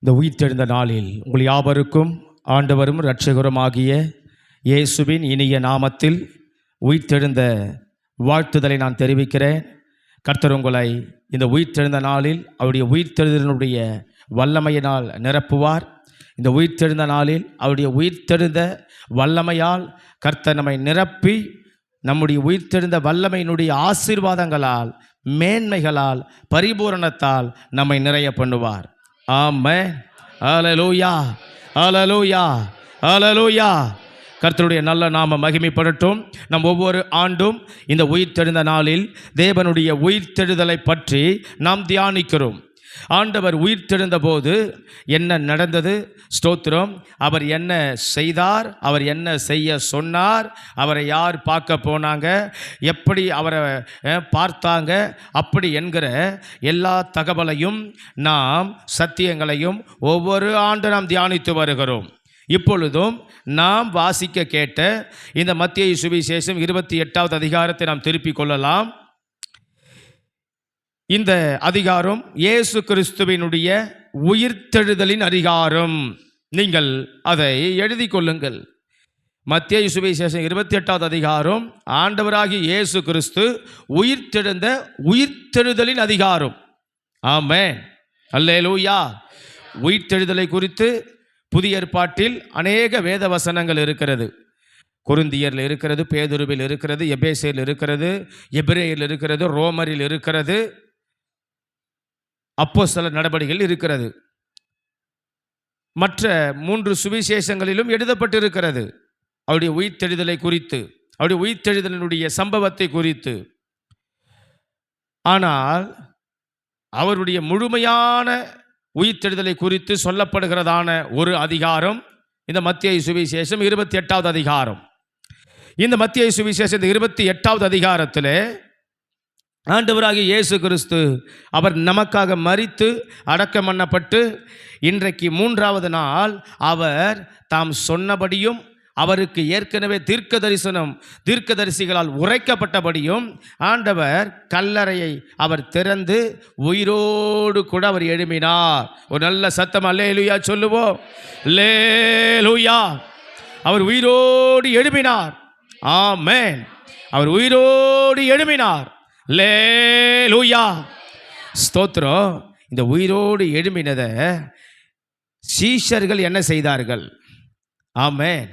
இந்த உயிர்த்தெழுந்த நாளில் உங்கள் யாவருக்கும் ஆண்டவரும் இரட்சகருமாகிய இயேசுவின் இனிய நாமத்தில் உயிர்த்தெழுந்த வாழ்த்துதலை நான் தெரிவிக்கிறேன். கர்த்தர் உங்களை இந்த உயிர்த்தெழுந்த நாளில் அவருடைய உயிர்த்தெழுதலினுடைய வல்லமையினால் நிரப்புவார். இந்த உயிர்த்தெழுந்த நாளில் அவருடைய உயிர்த்தெழுந்த வல்லமையால் கர்த்தர் நம்மை நிரப்பி நம்முடைய உயிர்த்தெழுந்த வல்லமையினுடைய ஆசீர்வாதங்களால், மேன்மைகளால், பரிபூரணத்தால் நம்மை நிறைய பண்ணுவார். ஆமென். ஹல்லேலூயா, ஹல்லேலூயா, ஹல்லேலூயா. கர்த்தருடைய நல்ல நாம மகிமைப்படட்டும். நம் ஒவ்வொரு ஆண்டும் இந்த உயிர்த்தெழுந்த நாளில் தேவனுடைய உயிர்த்தெழுதலை பற்றி நாம் தியானிக்கிறோம். ஆண்டவர் உயிர்த்தெழுந்த போது என்ன நடந்தது? ஸ்தோத்திரம். அவர் என்ன செய்தார்? அவர் என்ன செய்ய சொன்னார்? அவரை யார் பார்க்க போனாங்க? எப்படி அவரை பார்த்தாங்க? அப்படி என்கிற எல்லா தகவலையும் நாம் சத்தியங்களையும் ஒவ்வொரு ஆண்டு நாம் தியானித்து வருகிறோம். இப்பொழுதும் நாம் வாசிக்க கேட்ட இந்த மத்தேயு சுவிசேஷம் 28வது அதிகாரத்தை நாம் திருப்பிக் கொள்ளலாம். இந்த அதிகாரம் இயேசு கிறிஸ்துவினுடைய உயிர்த்தெழுதலின் அதிகாரம். நீங்கள் அதை எழுதி கொள்ளுங்கள். மத்தேயு சுவிசேஷம் 28வது அதிகாரம் ஆண்டவராகிய இயேசு கிறிஸ்து உயிர்த்தெழுதலின் அதிகாரம். ஆமென், அல்லேலூயா. உயிர்த்தெழுதலை குறித்து புதிய ஏற்பாட்டில் அநேக வேத வசனங்கள் இருக்கிறது. கொரிந்தியரில் இருக்கிறது, பேதுருவில் இருக்கிறது, எபேசியரில் இருக்கிறது, எபிரேயரில் இருக்கிறது, ரோமரில் இருக்கிறது, அப்போஸ்தலர் நடபடிகள் இருக்கிறது. மற்ற 3 சுவிசேஷங்களிலும் எழுதப்பட்டிருக்கிறது அவருடைய உயிர்த்தெழுதலை குறித்து, அவருடைய உயிர்த்தெழுதலினுடைய சம்பவத்தை குறித்து. ஆனால் அவருடைய முழுமையான உயிர்த்தெழுதலை குறித்து சொல்லப்படுகிறதான ஒரு அதிகாரம் இந்த மத்தேயு சுவிசேஷம் 28வது அதிகாரம். இந்த மத்தேயு சுவிசேஷம் 28வது அதிகாரத்தில் ஆண்டவராகிய இயேசு கிறிஸ்து அவர் நமக்காக மரித்து அடக்கம் பண்ணப்பட்டு இன்றைக்கு 3வது நாள் அவர் தாம் சொன்னபடியும் அவருக்கு ஏற்கனவே தீர்க்கதரிசிகளால் உரைக்கப்பட்டபடியும் ஆண்டவர் கல்லறையை அவர் திறந்து உயிரோடு கூட அவர் எழும்பினார். ஒரு நல்ல சத்தம் அல்லேலூயா சொல்லுவோம். அல்லேலூயா. அவர் உயிரோடு எழும்பினார். ஆமென். அவர் உயிரோடு எழும்பினார். அல்லேலூயா, ஸ்தோத்திரம். இந்த உயிரோடு எழும்பினதை சீஷர்கள் என்ன செய்தார்கள்? ஆமென்.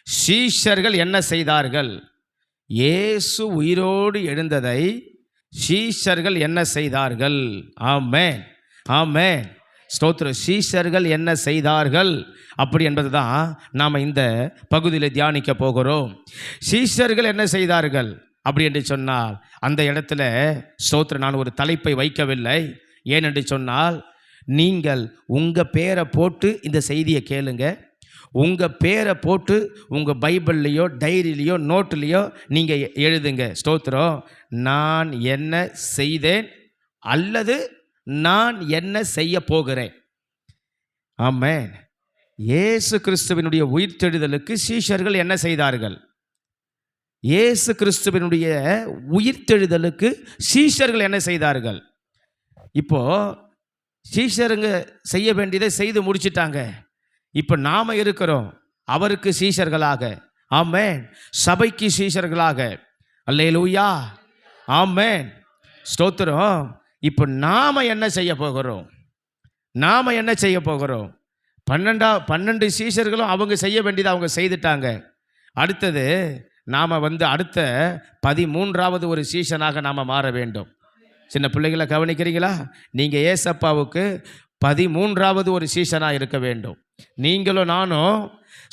சீஷர்கள் என்ன செய்தார்கள்? இயேசு உயிரோடு எழுந்ததை சீஷர்கள் என்ன செய்தார்கள்? ஆமென், ஆமென், ஸ்தோத்திரம். சீஷர்கள் என்ன செய்தார்கள் அப்படி என்பது தான் நாம் இந்த பகுதியில் தியானிக்க போகிறோம். சீஷர்கள் என்ன செய்தார்கள் அப்படி என்று சொன்னால், அந்த இடத்துல ஸ்தோத்திரம் நான் ஒரு தலைப்பை வைக்கவில்லை. ஏனென்று சொன்னால், நீங்கள் உங்கள் பேரை போட்டு இந்த செய்தியை கேளுங்க. உங்கள் பேரை போட்டு உங்கள் பைபிள்லையோ டைரியிலையோ நோட்டுலேயோ நீங்கள் எழுதுங்க. ஸ்தோத்திரம். நான் என்ன செய்தேன் அல்லது நான் என்ன செய்ய போகிறேன். ஆமென். இயேசு கிறிஸ்துவினுடைய உயிர்த்தெழுதலுக்கு சீஷர்கள் என்ன செய்தார்கள்? இயேசு கிறிஸ்துவினுடைய உயிர்த்தெழுதலுக்கு சீஷர்கள் என்ன செய்தார்கள்? இப்போ சீஷருங்க செய்ய வேண்டியதை செய்து முடிச்சிட்டாங்க. இப்போ நாம் இருக்கிறோம் அவருக்கு சீஷர்களாக. ஆமென். சபைக்கு சீஷர்களாக. அல்லேலூயா, ஆமென், ஸ்தோத்திரம். இப்போ நாம் என்ன செய்ய போகிறோம்? நாம் என்ன செய்ய போகிறோம்? 12 சீஷர்களும் அவங்க செய்ய வேண்டியதை அவங்க செய்துட்டாங்க. அடுத்தது நாம் அடுத்த 13வது ஒரு சீஷனாக நாம் மாற வேண்டும். சின்ன பிள்ளைகளை கவனிக்கிறீங்களா? நீங்கள் ஏசப்பாவுக்கு 13வது ஒரு சீஷனாக இருக்க வேண்டும். நீங்களும் நானும்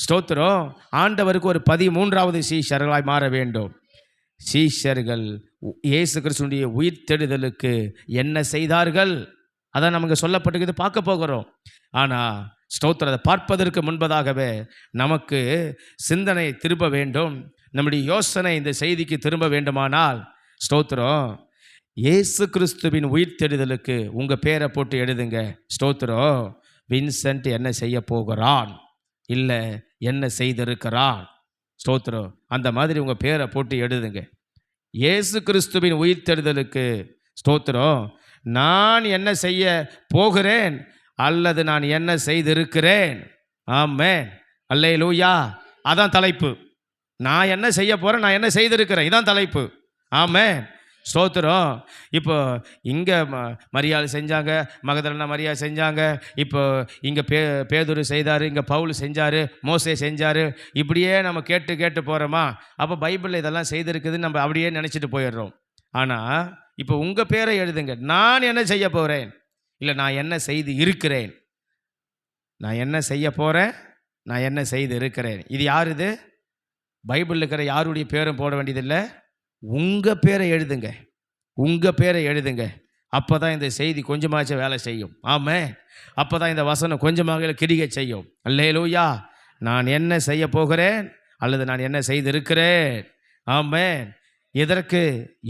ஸ்தோத்திரம் ஆண்டவருக்கு ஒரு 13வது சீஷர்களாய் மாற வேண்டும். சீஷர்கள் இயேசு கிறிஸ்துவினுடைய உயிர்த்தெழுதலுக்கு என்ன செய்தார்கள்? அதான் நமக்கு சொல்லப்பட்டுக்குது, பார்க்க போகிறோம். ஆனால் ஸ்தோத்திரம், அதை பார்ப்பதற்கு முன்பதாகவே நமக்கு சிந்தனை திரும்ப வேண்டும். நம்முடைய யோசனை இந்த செய்திக்கு திரும்ப வேண்டுமானால் ஸ்தோத்திரம் இயேசு கிறிஸ்துவின் உயிர்த்தெழுதலுக்கு உங்கள் பேரை போட்டு எழுதுங்க. ஸ்தோத்திரம். வின்சென்ட் என்ன செய்ய போகிறான், இல்லை என்ன செய்திருக்கிறான். ஸ்தோத்திரம். அந்த மாதிரி உங்கள் பேரை போட்டு எழுதுங்க. இயேசு கிறிஸ்துவின் உயிர்த்தெழுதலுக்கு ஸ்தோத்திரம் நான் என்ன செய்ய போகிறேன் அல்லது நான் என்ன செய்திருக்கிறேன். ஆமென், அல்லேலூயா. அதான் தலைப்பு. நான் என்ன செய்ய போகிறேன், நான் என்ன செய்திருக்கிறேன், இதான் தலைப்பு. ஆமென், ஸ்தோத்திரம். இப்போ இங்கே மரியாள் செஞ்சாங்க, மகதலேனா மரியாள் செஞ்சாங்க, இப்போ இங்கே பேதுரு செய்தார், இங்கே பவுல் செஞ்சார், மோசே செஞ்சார், இப்படியே நம்ம கேட்டு கேட்டு போகிறோமா? அப்போ பைபிளில் இதெல்லாம் செய்திருக்குதுன்னு நம்ம அப்படியே நினச்சிட்டு போயிடுறோம். ஆனால் இப்போ உங்கள் பேரை எழுதுங்க. நான் என்ன செய்ய போகிறேன், இல்லை நான் என்ன செய்து இருக்கிறேன், நான் என்ன செய்ய போகிறேன், நான் என்ன செய்து இருக்கிறேன். இது யார்? இது பைபிளில் இருக்கிற யாருடைய பேரும் போட வேண்டியதில்லை. உங்கள் பேரை எழுதுங்க, உங்கள் பேரை எழுதுங்க. அப்போ தான் இந்த செய்தி கொஞ்சமாச்சும் வேலை செய்யும். ஆமென், அப்போ தான் இந்த வசனம் கொஞ்சமாக கிரிகை செய்யும். அல்லேலூயா. நான் என்ன செய்ய போகிறேன் அல்லது நான் என்ன செய்திருக்கிறேன். ஆமென். இதற்கு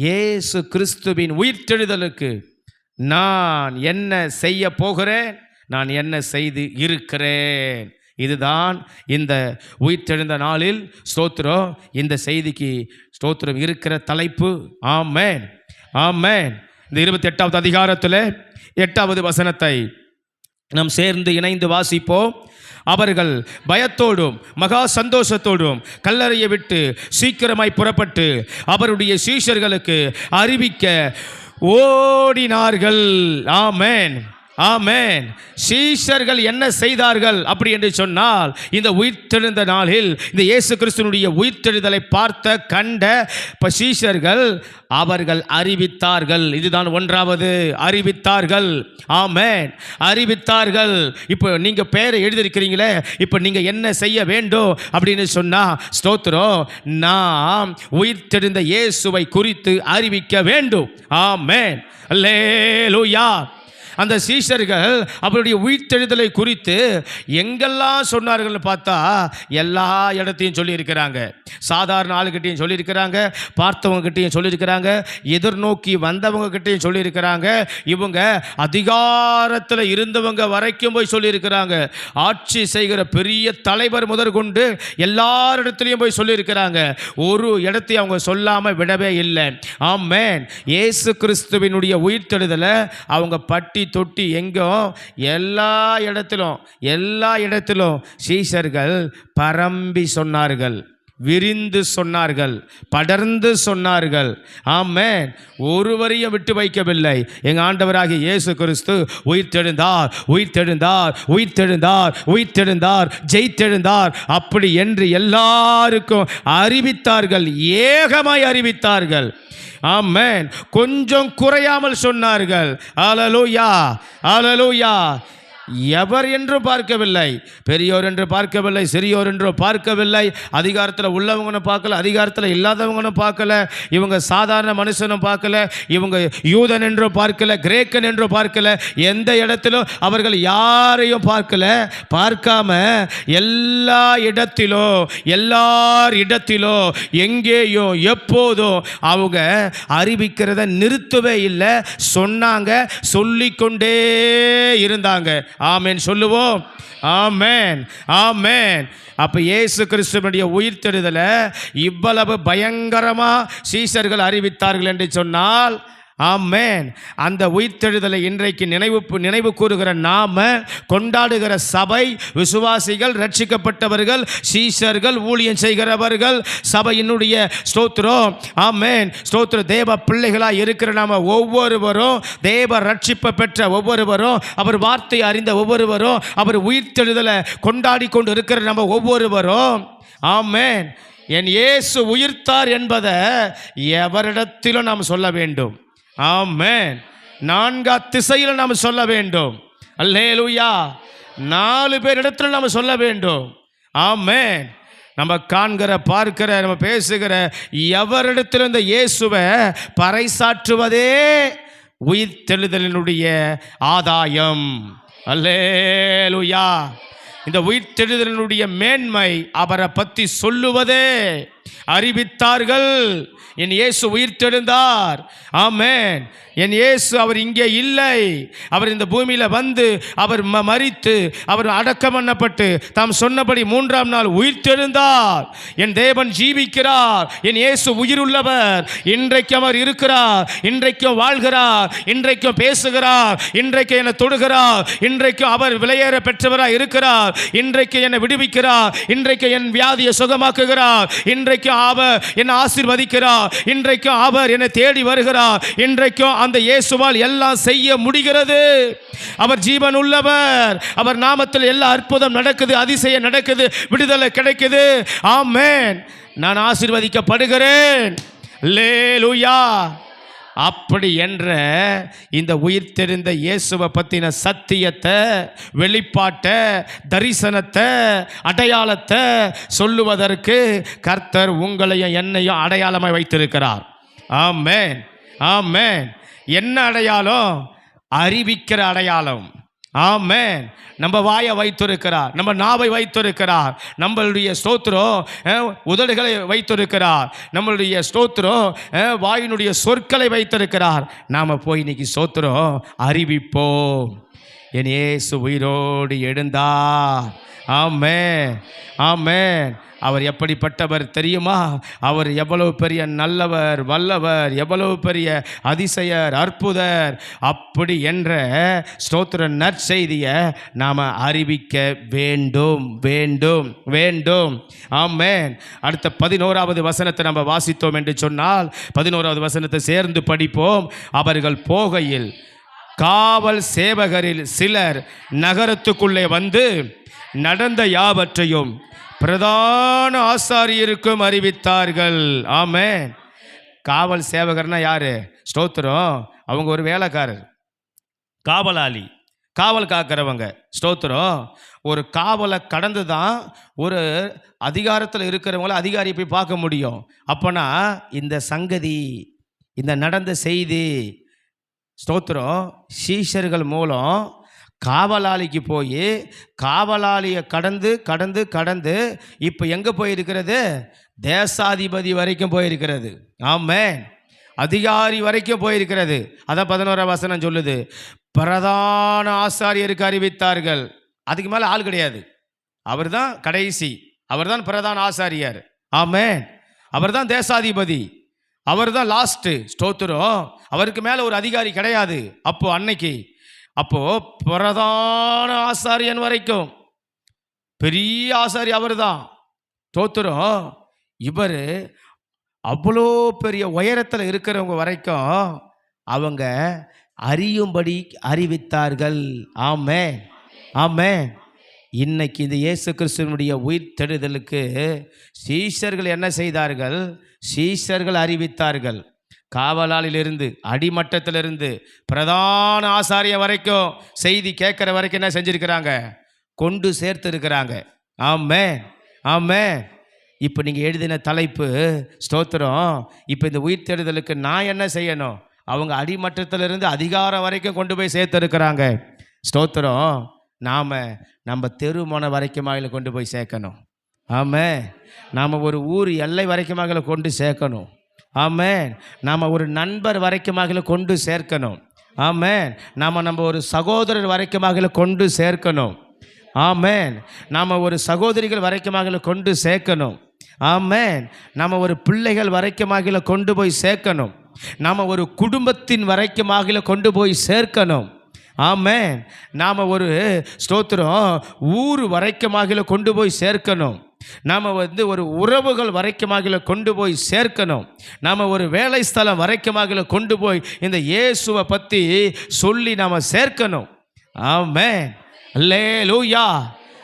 இயேசு கிறிஸ்துவின் உயிர்த்தெழுதலுக்கு நான் என்ன செய்ய போகிறேன், நான் என்ன செய்து இருக்கிறேன். இதுதான் இந்த உயிர்த்தெழுந்த நாளில் ஸ்தோத்திரம், இந்த செய்திக்கு ஸ்தோத்திரம் இருக்கிற தலைப்பு. ஆமென், ஆமென். இந்த 28வது அதிகாரத்தில் 8வது வசனத்தை நாம் சேர்ந்து இணைந்து வாசிப்போம். அவர்கள் பயத்தோடும் மகா சந்தோஷத்தோடும் கல்லறையை விட்டு சீக்கிரமாய் புறப்பட்டு அவருடைய சீஷர்களுக்கு அறிவிக்க ஓடினார்கள். ஆமென், ஆமென். சீஷர்கள் என்ன செய்தார்கள் அப்படி என்று சொன்னால், இந்த உயிர்த்தெழுந்த நாளில் இந்த இயேசு கிறிஸ்துவினுடைய உயிர்த்தெழுதலை பார்த்த கண்ட சீஷர்கள் அவர்கள் அறிவித்தார்கள். இதுதான் 1வது, அறிவித்தார்கள். ஆமென், அறிவித்தார்கள். இப்போ நீங்கள் பேரை எழுதியிருக்கிறீங்களே, இப்போ நீங்கள் என்ன செய்ய வேண்டும் அப்படின்னு சொன்னால், ஸ்தோத்திரம், நாம் உயிர்த்தெழுந்த இயேசுவை குறித்து அறிவிக்க வேண்டும். ஆமென், அல்லேலூயா. அந்த சீஷர்கள் அவருடைய உயிர்த்தெழுதலை குறித்து எங்கெல்லாம் சொன்னார்கள் பார்த்தா எல்லா இடத்தையும் சொல்லியிருக்கிறாங்க. சாதாரண ஆளுகிட்டையும் சொல்லியிருக்கிறாங்க, பார்த்தவங்ககிட்டையும் சொல்லியிருக்கிறாங்க, எதிர்நோக்கி வந்தவங்ககிட்டையும் சொல்லியிருக்கிறாங்க, இவங்க அதிகாரத்தில் இருந்தவங்க வரைக்கும் போய் சொல்லியிருக்கிறாங்க. ஆட்சி செய்கிற பெரிய தலைவர் முதற்கொண்டு எல்லாரிடத்துலையும் போய் சொல்லியிருக்கிறாங்க. ஒரு இடத்தையும் அவங்க சொல்லாமல் விடவே இல்லை. ஆமென். இயேசு கிறிஸ்துவினுடைய உயிர்த்தெழுதலை அவங்க பட்டி தொட்டி எங்கும் எல்லா இடத்திலும் சீஷர்கள் பரம்பி சொன்னார்கள், விரிந்து சொன்னார்கள், படர்ந்து சொன்னார்கள். ஆமென், ஒருவரையும் விட்டு வைக்கவில்லை. எங்கள் ஆண்டவராகிய இயேசு கிறிஸ்து உயிர்த்தெழுந்தார், உயிர்த்தெழுந்தார், உயிர்த்தெழுந்தார், உயிர்த்தெழுந்தார், ஜெயித்தெழுந்தார் அப்படி என்று எல்லாருக்கும் அறிவித்தார்கள், ஏகமாய் அறிவித்தார்கள். ஆமென், கொஞ்சம் குறையாமல் சொன்னார்கள். அல்லேலூயா, அல்லேலூயா. எவர் என்று பார்க்கவில்லை, பெரியோர் என்று பார்க்கவில்லை, சிறியோர் என்று பார்க்கவில்லை, அதிகாரத்தில் உள்ளவங்கன்னு பார்க்கல, அதிகாரத்தில் இல்லாதவங்கன்னு பார்க்கல, இவங்க சாதாரண மனுஷனும் பார்க்கல, இவங்க யூதன் என்று பார்க்கல, கிரேக்கன் என்று பார்க்கல, எந்த இடத்திலும் அவர்கள் யாரையும் பார்க்கல. பார்க்காம எல்லார் இடத்திலும் எங்கேயும் எப்போதும் அவங்க அறிவிக்கிறத நிறுத்தவே இல்லை, சொன்னாங்க, சொல்லிக்கொண்டே இருந்தாங்க. ஆமென் சொல்லுவோம். ஆமென், ஆமென். அப்போ இயேசு கிறிஸ்துவினுடைய உயிர்த்தெழுதலை இவ்வளவு பயங்கரமா சீஷர்கள் அறிவித்தார்கள் என்று சொன்னால், ஆமென், அந்த உயிர்த்தெழுதலை இன்றைக்கு நினைவு கூறுகிற நாம, கொண்டாடுகிற சபை, விசுவாசிகள், ரட்சிக்கப்பட்டவர்கள், சீஷர்கள், ஊழியம் செய்கிறவர்கள், சபையினுடைய ஸ்தோத்திரம், ஆமென், ஸ்தோத்திர தேவ பிள்ளைகளாக இருக்கிற நாம ஒவ்வொருவரும், தேவ ரட்சிப்பை பெற்ற ஒவ்வொருவரும், அவர் வார்த்தை அறிந்த ஒவ்வொருவரும், அவர் உயிர்த்தெழுதலை கொண்டாடி கொண்டு இருக்கிற நம்ம ஒவ்வொருவரும், ஆமென், என் இயேசு உயிர்த்தார் என்பதை எவரிடத்திலும் நாம் சொல்ல வேண்டும். ஆமென், 4 திசையில் நாம் சொல்ல வேண்டும். அல்லேலூயா. 4 பேரிடத்தில் நாம் சொல்ல வேண்டும். ஆமென். நம்ம காண்கிற, பார்க்கிற, நம்ம பேசுகிற எவரிடத்தில் இந்த இயேசுவை பறைசாற்றுவதே உயிர்த்தெழுதலினுடைய ஆதாயம். அல்லேலூயா. இந்த உயிர்த்தெழுதலினுடைய மேன்மை, அவரை பற்றி சொல்லுவதே அறிவித்தார்கள். என் இயேசு உயிர்த்தெழுந்தார். ஆமென். என் இயேசு அவர் இங்கே இல்லை. அவர் இந்த பூமியில் வந்து அவர் மரித்து அவர் அடக்கம் பண்ணப்பட்டு தாம் சொன்னபடி 3ஆம் நாள் உயிர்த்தெழுந்தார். என் தேவன் ஜீவிக்கிறார். என் இயேசு உயிருள்ளவர். இன்றைக்கு அவர் இருக்கிறார். இன்றைக்கும் வாழ்கிறார். இன்றைக்கும் பேசுகிறார். இன்றைக்கு என்னை தொடுகிறார். இன்றைக்கும் அவர் விலையேற பெற்றவராக இருக்கிறார். இன்றைக்கு என்னை விடுவிக்கிறார். இன்றைக்கு என் வியாதியை சுகமாக்குகிறார். இன்றைக்கு அவர் என்னை ஆசீர்வதிக்கிறார். இன்றைக்கு அவர் என்னை தேடி வருகிறார். இன்றைக்கும் அந்த இயேசுவால் எல்லாம் செய்ய முடிகிறது. அவர் ஜீவன் உள்ளவர். அவர் நாமத்தில் எல்லா அற்புதம் நடக்குது, அதிசயம் நடக்குது, விடுதலை கிடைக்குது. ஆமென். நான் ஆசீர்வதிக்கப்படுகிறேன். அல்லேலூயா. அப்படி என்ற இந்த உயிர்த்தெழுந்த இயேசுவை பற்றின சத்தியத்தை, வெளிப்பாட்டை, தரிசனத்தை, அடையாளத்தை சொல்லுவதற்கு கர்த்தர் உங்களையும் என்னையும் அடையாளமாக வைத்திருக்கிறார். ஆமென். ஆமென். என்ன அடையாளம்? அறிவிக்கிற அடையாளம். ஆமென். நம்ம வாயை வைத்திருக்கிறார், நம்ம நாவை வைத்திருக்கிறார், நம்மளுடைய ஸ்தோத்திரம் உதடுகளை வைத்திருக்கிறார், நம்மளுடைய ஸ்தோத்திரம் வாயினுடைய சொற்களை வைத்திருக்கிறார். நாம் போய் இன்னைக்கு ஸ்தோத்திரம் அறிவிப்போம். என் இயேசு உயிரோடு எழுந்தார். ஆமென். ஆமென். அவர் எப்படிப்பட்டவர் தெரியுமா? அவர் எவ்வளவு பெரிய நல்லவர், வல்லவர், எவ்வளவு பெரிய அதிசயர், அற்புதர். அப்படி என்ற ஸ்தோத்திர நற்செய்தியை நாம் அறிவிக்க வேண்டும் வேண்டும் வேண்டும். ஆமென். அடுத்த 11வது வசனத்தை நம்ம வாசித்தோம் என்று சொன்னால் 11வது வசனத்தை சேர்ந்து படிப்போம். அவர்கள் போகையில் காவல் சேவகரில் சிலர் நகரத்துக்குள்ளே வந்து நடந்த யாவற்றையும் பிரதான ஆசாரியருக்கும் அறிவித்தார்கள். ஆமென். காவல் சேவகர்னா யாரு? ஸ்தோத்திரம். அவங்க ஒரு வேலைக்காரர், காவலாளி, காவல் காக்கிறவங்க. ஸ்தோத்திரம். ஒரு காவலை கடந்து தான் ஒரு அதிகாரத்தில் இருக்கிறவங்கள அதிகாரியை போய் பார்க்க முடியும். அப்போனா இந்த சங்கதி, இந்த நடந்த செய்தி ஸ்தோத்திரம் சீஷர்கள் மூலம் காவலாளிக்கு போய் காவலாளியை கடந்து கடந்து கடந்து இப்போ எங்கே போயிருக்கிறது? தேசாதிபதி வரைக்கும் போயிருக்கிறது. ஆமென். அதிகாரி வரைக்கும் போயிருக்கிறது. அதான் 11ஆம் வசனம் சொல்லுது, பிரதான ஆசாரியருக்கு அறிவித்தார்கள். அதுக்கு மேலே ஆள் கிடையாது. அவர் தான் கடைசி, அவர் தான் பிரதான ஆசாரியர். ஆமென். அவர் தான் தேசாதிபதி, அவர் தான் லாஸ்ட்டு. ஸ்தோத்திரம். அவருக்கு மேலே ஒரு அதிகாரி கிடையாது. அப்போ அன்னைக்கு பிரதான ஆசாரியன் வரைக்கும் பெரிய ஆசாரி அவர் தான். ஸ்தோத்திரம். இவர் அவ்வளோ பெரிய உயரத்தில் இருக்கிறவங்க வரைக்கும் அவங்க அறியும்படி அறிவித்தார்கள். ஆமென். ஆமென். இன்னைக்கு இந்த இயேசு கிறிஸ்துவினுடைய உயிர்த்தெழுதலுக்கு சீஷர்கள் என்ன செய்தார்கள்? சீஷர்கள் அறிவித்தார்கள். காவலாளிலிருந்து அடிமட்டத்திலிருந்து பிரதான ஆசாரியம் வரைக்கும் செய்தி கேட்குற வரைக்கும் என்ன செஞ்சுருக்கிறாங்க? கொண்டு சேர்த்து இருக்கிறாங்க. ஆமென். ஆமென். இப்போ நீங்கள் எழுதின தலைப்பு ஸ்தோத்திரம். இப்போ இந்த உயிர்த்தெழுதலுக்கு நான் என்ன செய்யணும்? அவங்க அடிமட்டத்திலிருந்து அதிகாரம் வரைக்கும் கொண்டு போய் சேர்த்து இருக்கிறாங்க. ஸ்தோத்திரம். நாம் நம்ம தெருமனை வரைக்குமாக கொண்டு போய் சேர்க்கணும். ஆமென். நாம் ஒரு ஊர் எல்லை வரைக்குமாக கொண்டு சேர்க்கணும். ஆமென். நாம் ஒரு நண்பர் வரைக்குமாக கொண்டு சேர்க்கணும். ஆமென். நம்ம ஒரு சகோதரர் வரைக்குமாக கொண்டு சேர்க்கணும். ஆமென். நாம் ஒரு சகோதரிகள் வரைக்குமாக கொண்டு சேர்க்கணும். ஆமென். நம்ம ஒரு பிள்ளைகள் வரைக்குமாக கொண்டு போய் சேர்க்கணும். நாம் ஒரு குடும்பத்தின் வரைக்குமாக கொண்டு போய் சேர்க்கணும். ஆமென். நாம் ஒரு ஸ்தோத்திரம் ஊர் வரைக்குமாக கொண்டு போய் சேர்க்கணும். நாம் ஒரு உறவுகள் வரைக்குமாக கொண்டு போய் சேர்க்கணும். நாம் ஒரு வேலை ஸ்தலம் வரைக்குமாக கொண்டு போய் இந்த இயேசுவை பற்றி சொல்லி நாம் சேர்க்கணும். ஆமென். அல்லேலூயா.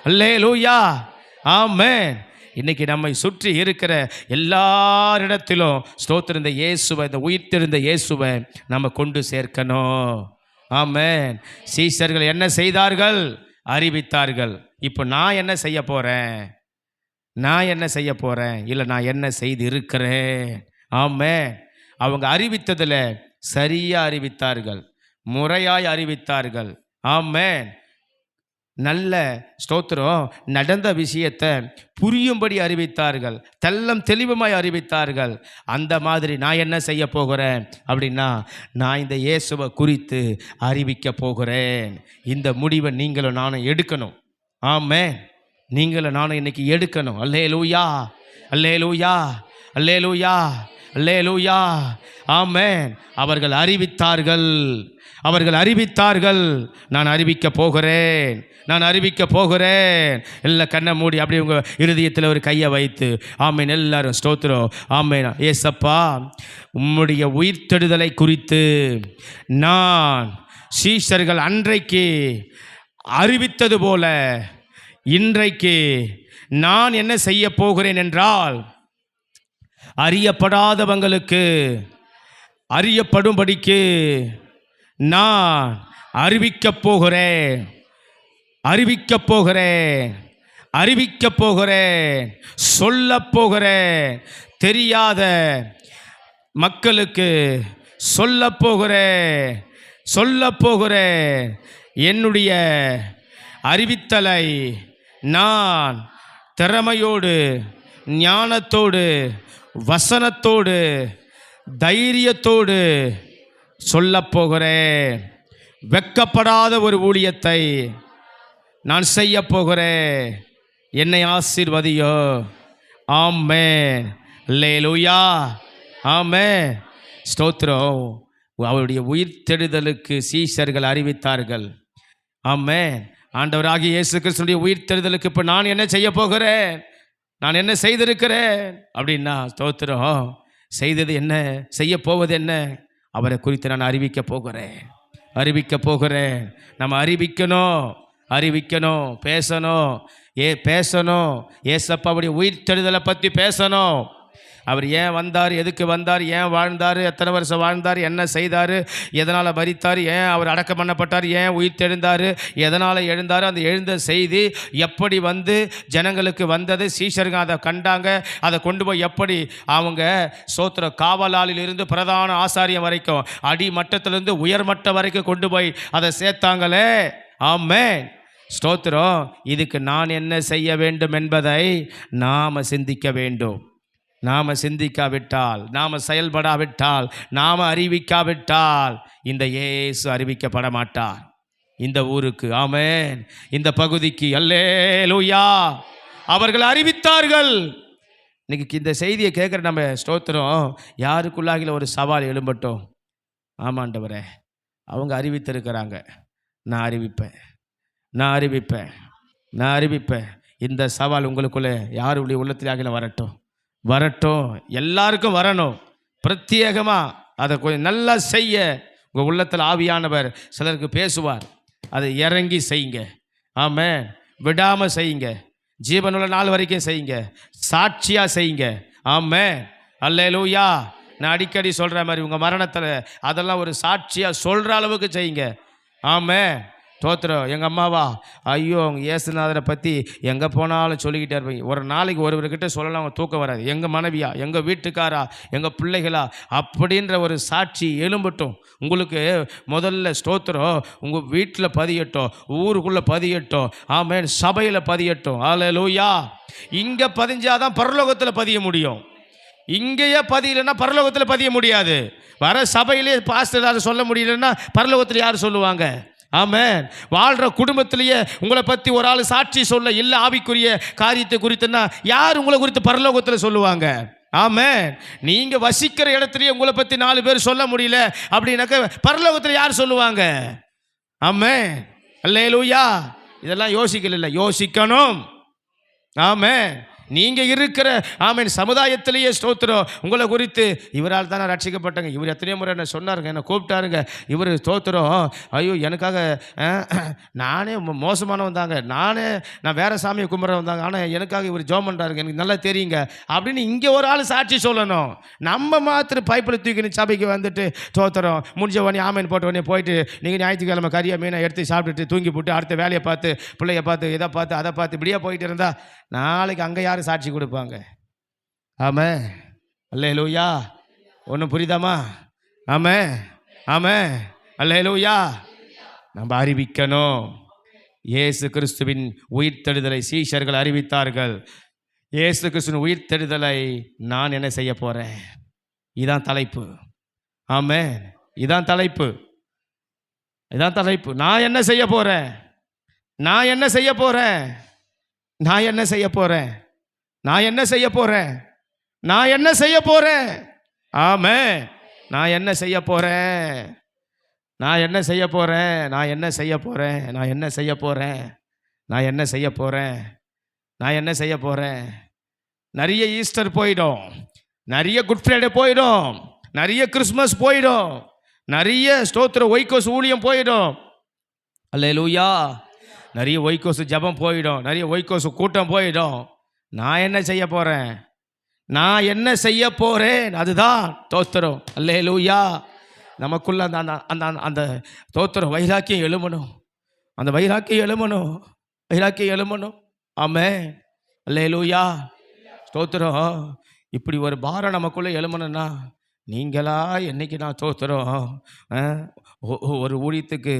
அல்லேலூயா. ஆமென். இன்னைக்கு நம்மை சுற்றி இருக்கிற எல்லாரிடத்திலும் ஸ்தோத்திரம் இந்த இயேசுவை, இந்த உயிர்த்தெழுந்த இயேசுவை நம்ம கொண்டு சேர்க்கணும். ஆமென். சீஷர்கள் என்ன செய்தார்கள்? அறிவித்தார்கள். இப்போ நான் என்ன செய்ய போகிறேன்? நான் என்ன செய்ய போகிறேன்? இல்லை, நான் என்ன செய்து இருக்கிறேன்? ஆமென். அவங்க அறிவித்ததில் சரியாக அறிவித்தார்கள், முறையாய் அறிவித்தார்கள். ஆமென். நல்ல ஸ்தோத்திரம் நடந்த விஷயத்தை புரியும்படி அறிவித்தார்கள், தெளிவுமாய் அறிவித்தார்கள். அந்த மாதிரி நான் என்ன செய்ய போகிறேன் அப்படின்னா, நான் இந்த இயேசுவை குறித்து அறிவிக்க போகிறேன். இந்த முடிவை நீங்களும் நானும் எடுக்கணும். ஆமென். நீங்களும் நானும் இன்னைக்கு எடுக்கணும். அல்லேலூயா, அல்லேலூயா, அல்லேலூயா, அல்லேலூயா. ஆமென். அவர்கள் அறிவித்தார்கள், அவர்கள் அறிவித்தார்கள். நான் அறிவிக்க போகிறேன், நான் அறிவிக்க போகிறேன். எல்லாம் கண்ணை மூடி அப்படியே உங்கள் இருதயத்தில் ஒரு கையை வைத்து ஆமேன் எல்லாரும் ஸ்தோத்திரம். ஆமேன். ஏசப்பா, உம்முடைய உயிர்த்தெழுதலை குறித்து நான் சீஷர்கள் அன்றைக்கு அறிவித்தது போல இன்றைக்கு நான் என்ன செய்ய போகிறேன் என்றால், அறியப்படாதவங்களுக்கு அறியப்படும்படிக்கு நான் அறிவிக்கப் போகிறேன், அறிவிக்கப் போகிறேன், அறிவிக்கப் போகிறேன், சொல்லப் போகிறேன். தெரியாத மக்களுக்கு சொல்லப் போகிறேன், சொல்லப் போகிறேன். என்னுடைய அறிவித்தலை நான் திறமையோடு, ஞானத்தோடு, வசனத்தோடு, தைரியத்தோடு சொல்லப் போகிறேன். வெட்கப்படாத ஒரு ஊழியத்தை நான் செய்ய போகிறேன். என்னை ஆசீர்வதியோ. ஆமென். அல்லேலூயா, ஆமென். ஸ்தோத்திரம். அவருடைய உயிர்த்தெழுதலுக்கு சீஷர்கள் அறிவித்தார்கள். ஆமென். ஆண்டவராகிய இயேசு கிறிஸ்துவினுடைய உயிர்த்தெழுதலுக்கு இப்போ நான் என்ன செய்ய போகிறேன், நான் என்ன செய்திருக்கிறேன் அப்படின்னா, ஸ்தோத்திரம், செய்தது என்ன, செய்ய போவது என்ன, அவரை குறித்து நான் அறிவிக்க போகிறேன், அறிவிக்க போகிறேன். நம்ம அறிவிக்கணும், அறிவிக்கணும், பேசணும், பேசணும். ஏசப்பாவுடைய உயிர்த்தெழுதலை பற்றி பேசணும். அவர் ஏன் வந்தார், எதுக்கு வந்தார், ஏன் வாழ்ந்தார், எத்தனை வருஷம் வாழ்ந்தார், என்ன செய்தார், எதனால் மரித்தார், ஏன் அவர் அடக்கம் பண்ணப்பட்டார், ஏன் உயிர்த்தெழுந்தார், எதனால் எழுந்தார், அந்த எழுந்த செய்தி எப்படி வந்து ஜனங்களுக்கு வந்தது, சீஷர்கள் அதை கண்டாங்க, அதை கொண்டு போய் எப்படி அவங்க சோத்திர காவலாளில் இருந்து பிரதான ஆசாரியம் வரைக்கும் அடி மட்டத்திலிருந்து உயர்மட்டம் வரைக்கும் கொண்டு போய் அதை சேர்த்தாங்களே. ஆமென். ஸ்தோத்திரம். இதுக்கு நான் என்ன செய்ய வேண்டும் என்பதை நாம் சிந்திக்க வேண்டும். நாம் சிந்திக்காவிட்டால், நாம் செயல்படாவிட்டால், நாம் அறிவிக்காவிட்டால் இந்த இயேசு அறிவிக்கப்பட மாட்டார் இந்த ஊருக்கு. ஆமென். இந்த பகுதிக்கு. அல்லேலூயா. அவர்கள் அறிவித்தார்கள். இன்னைக்கு இந்த செய்தியை கேட்குற நம்ம ஸ்தோத்திரம் யாருக்குள்ளாகில ஒரு சவால் எழும்பட்டும். ஆமாண்டவரே, அவங்க அறிவித்திருக்கிறாங்க, நான் அறிவிப்பேன், நான் அறிவிப்பேன், நான் அறிவிப்பேன். இந்த சவால் உங்களுக்குள்ளே யாருடைய உள்ளத்திலாகில வரட்டும், வரட்டும். எல்லாருக்கும் வரணும். பிரத்யேகமாக அதை கொஞ்சம் நல்லா செய்ய உங்கள் உள்ளத்தில் ஆவியானவர் சிலருக்கு பேசுவார். அதை இறங்கி செய்யுங்க. ஆமென். விடாமல் செய்யுங்க. ஜீவனுள்ள நாள் வரைக்கும் செய்யுங்க. சாட்சியாக செய்யுங்க. ஆமென். அல்லேலூயா. நான் அடிக்கடி சொல்கிற மாதிரி உங்கள் மரணத்தில் அதெல்லாம் ஒரு சாட்சியாக சொல்கிற அளவுக்கு செய்யுங்க. ஆமென். தோத்திரம். எங்கள் அம்மாவா, ஐயோ அவங்க இயேசுநாதரை பற்றி எங்கே போனாலும் சொல்லிக்கிட்டே இருப்பீங்க. ஒரு நாளைக்கு ஒருவர்கிட்ட சொல்லலாம், அவங்க தூக்கம் வராது. எங்கள் மனைவியா, எங்கள் வீட்டுக்காரா, எங்கள் பிள்ளைகளா அப்படின்ற ஒரு சாட்சி எழும்பட்டும் உங்களுக்கு. முதல்ல ஸ்தோத்திரம் உங்கள் வீட்டில் பதியட்டும், ஊருக்குள்ளே பதியட்டும். ஆமென். சபையில் பதியட்டும். அல்லேலூயா. இங்கே பதிஞ்சாதான் பரலோகத்தில் பதிய முடியும். இங்கேயே பதியலைன்னா பரலோகத்தில் பதிய முடியாது. வர சபையிலே பாஸ்டர் யாரும் சொல்ல முடியலன்னா பரலோகத்தில் யார் சொல்லுவாங்க? ஆமென். வாழ்கிற குடும்பத்திலேயே உங்களை பற்றி ஒரு ஆள் சாட்சி சொல்ல இல்லை ஆவிக்குரிய காரியத்தை குறித்துன்னா யார் உங்களை குறித்து பரலோகத்தில் சொல்லுவாங்க? ஆமென். நீங்கள் வசிக்கிற இடத்துலையே உங்களை பற்றி 4 பேர் சொல்ல முடியல அப்படின்னாக்க பரலோகத்தில் யார் சொல்லுவாங்க? ஆமென். அல்லேலூயா. இதெல்லாம் யோசிக்கல, யோசிக்கணும். ஆமென். நீங்கள் இருக்கிற ஆமென் சமுதாயத்திலேயே ஸ்தோத்திரம் உங்களை குறித்து இவரால் தானே ரட்சிக்கப்பட்டங்க, இவர் எத்தனையோ முறை என்ன சொன்னாருங்க, என்னை கூப்பிட்டாருங்க, இவர் ஸ்தோத்திரம் ஐயோ எனக்காக நானே மோசமானவன் தாங்க, நான் வேறு சாமியை கும்பிட்றவன் தாங்க, ஆனால் எனக்காக இவர் ஜோம் பண்ணுறாருங்க, எனக்கு நல்லா தெரியுங்க அப்படின்னு இங்கே ஒரு ஆள் சாட்சி சொல்லணும். நம்ம மாத்திரம் பைப்பில் தூக்கி சபைக்கு வந்துட்டு ஸ்தோத்திரம் முடிஞ்ச உடனே ஆமேன் போட்ட உடனே போயிட்டு நீங்கள் ஞாயிற்றுக்கிழமை கறியை மீனை எடுத்து சாப்பிட்டுட்டு தூங்கி போட்டு அடுத்த வேலையை பார்த்து பிள்ளைய பார்த்து இதை பார்த்து அதை பார்த்து இப்படியே போயிட்டு இருந்தால் நாளைக்கு அங்கே யார் சாட்சி கொடுப்பாங்க? ஆமென். அல்லேலூயா. ஒன்றும் புரியுதாமா? ஆமென், ஆமென், அல்லேலூயா. நம்ம அறிவிக்கணும். இயேசு கிறிஸ்துவின் உயிர்த்தெழுதலை சீஷர்கள் அறிவித்தார்கள். இயேசு கிறிஸ்துவின் உயிர்த்தெழுதலை நான் என்ன செய்ய போகிறேன்? இதான் தலைப்பு. ஆமென். இதான் தலைப்பு. இதான் தலைப்பு. நான் என்ன செய்ய போகிறேன்? நான் என்ன செய்ய போகிறேன்? நான் என்ன செய்ய போகிறேன்? நான் என்ன செய்ய போகிறேன்? நான் என்ன செய்ய போகிறேன்? ஆமென். நான் என்ன செய்ய போகிறேன்? நான் என்ன செய்ய போகிறேன்? நான் என்ன செய்ய போகிறேன்? நான் என்ன செய்ய போகிறேன்? நான் என்ன செய்ய போகிறேன்? நான் என்ன செய்ய போகிறேன்? நிறைய ஈஸ்டர் போயிடும், நிறைய குட் ஃப்ரைடே போயிடும், நிறைய கிறிஸ்மஸ் போயிடும், நிறைய ஸ்தோத்திர ஒய்கோஸ் ஊழியம் போயிடும். அல்லேலூயா. நிறைய ஒய்கோஸ் ஜபம் போயிடும், நிறைய ஒய்கோஸ் கூட்டம் போயிடும். நான் என்ன செய்ய போகிறேன்? நான் என்ன செய்ய போகிறேன்? அதுதான் ஸ்தோத்திரம். அல்லேலூயா. நமக்குள்ள அந்த அந்த அந்த அந்த ஸ்தோத்திரம் வைராக்கியம் எழுமணும். அந்த வைராக்கியம் எழுமணும். வைராக்கியம் எழுமணும். ஆமென். அல்லேலூயா. ஸ்தோத்திரம். இப்படி ஒரு பாரம் நமக்குள்ளே எழுமணும்னா நீங்களா என்னைக்கு நான் ஸ்தோத்திரம் ஒரு ஊழியத்துக்கு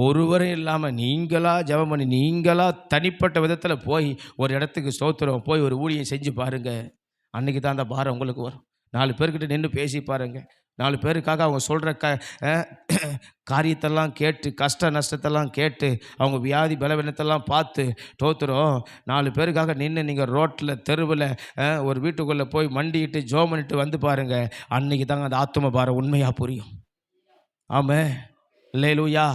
ஒருவரும் இல்லாமல் நீங்களா ஜெபம் பண்ணி நீங்களா தனிப்பட்ட விதத்தில் போய் ஒரு இடத்துக்கு ஸ்தோத்திரம் போய் ஒரு ஊழியம் செஞ்சு பாருங்கள். அன்றைக்கி தான் அந்த பாரம் உங்களுக்கு வரும். 4 பேர்கிட்ட நின்று பேசி பாருங்கள். 4 பேருக்காக அவங்க சொல்கிற காரியத்தெல்லாம் கேட்டு கஷ்ட நஷ்டத்தெல்லாம் கேட்டு அவங்க வியாதி பலவீனத்தெல்லாம் பார்த்து ஸ்தோத்திரம் 4 பேருக்காக நின்று நீங்கள் ரோட்டில் தெருவில் ஒரு வீட்டுக்குள்ளே போய் மண்டிட்டு ஜோம் பண்ணிட்டு வந்து பாருங்கள். அன்றைக்கி தாங்க அந்த ஆத்தும பாரம் உண்மையாக புரியும். ஆமென். அல்லேலூயா.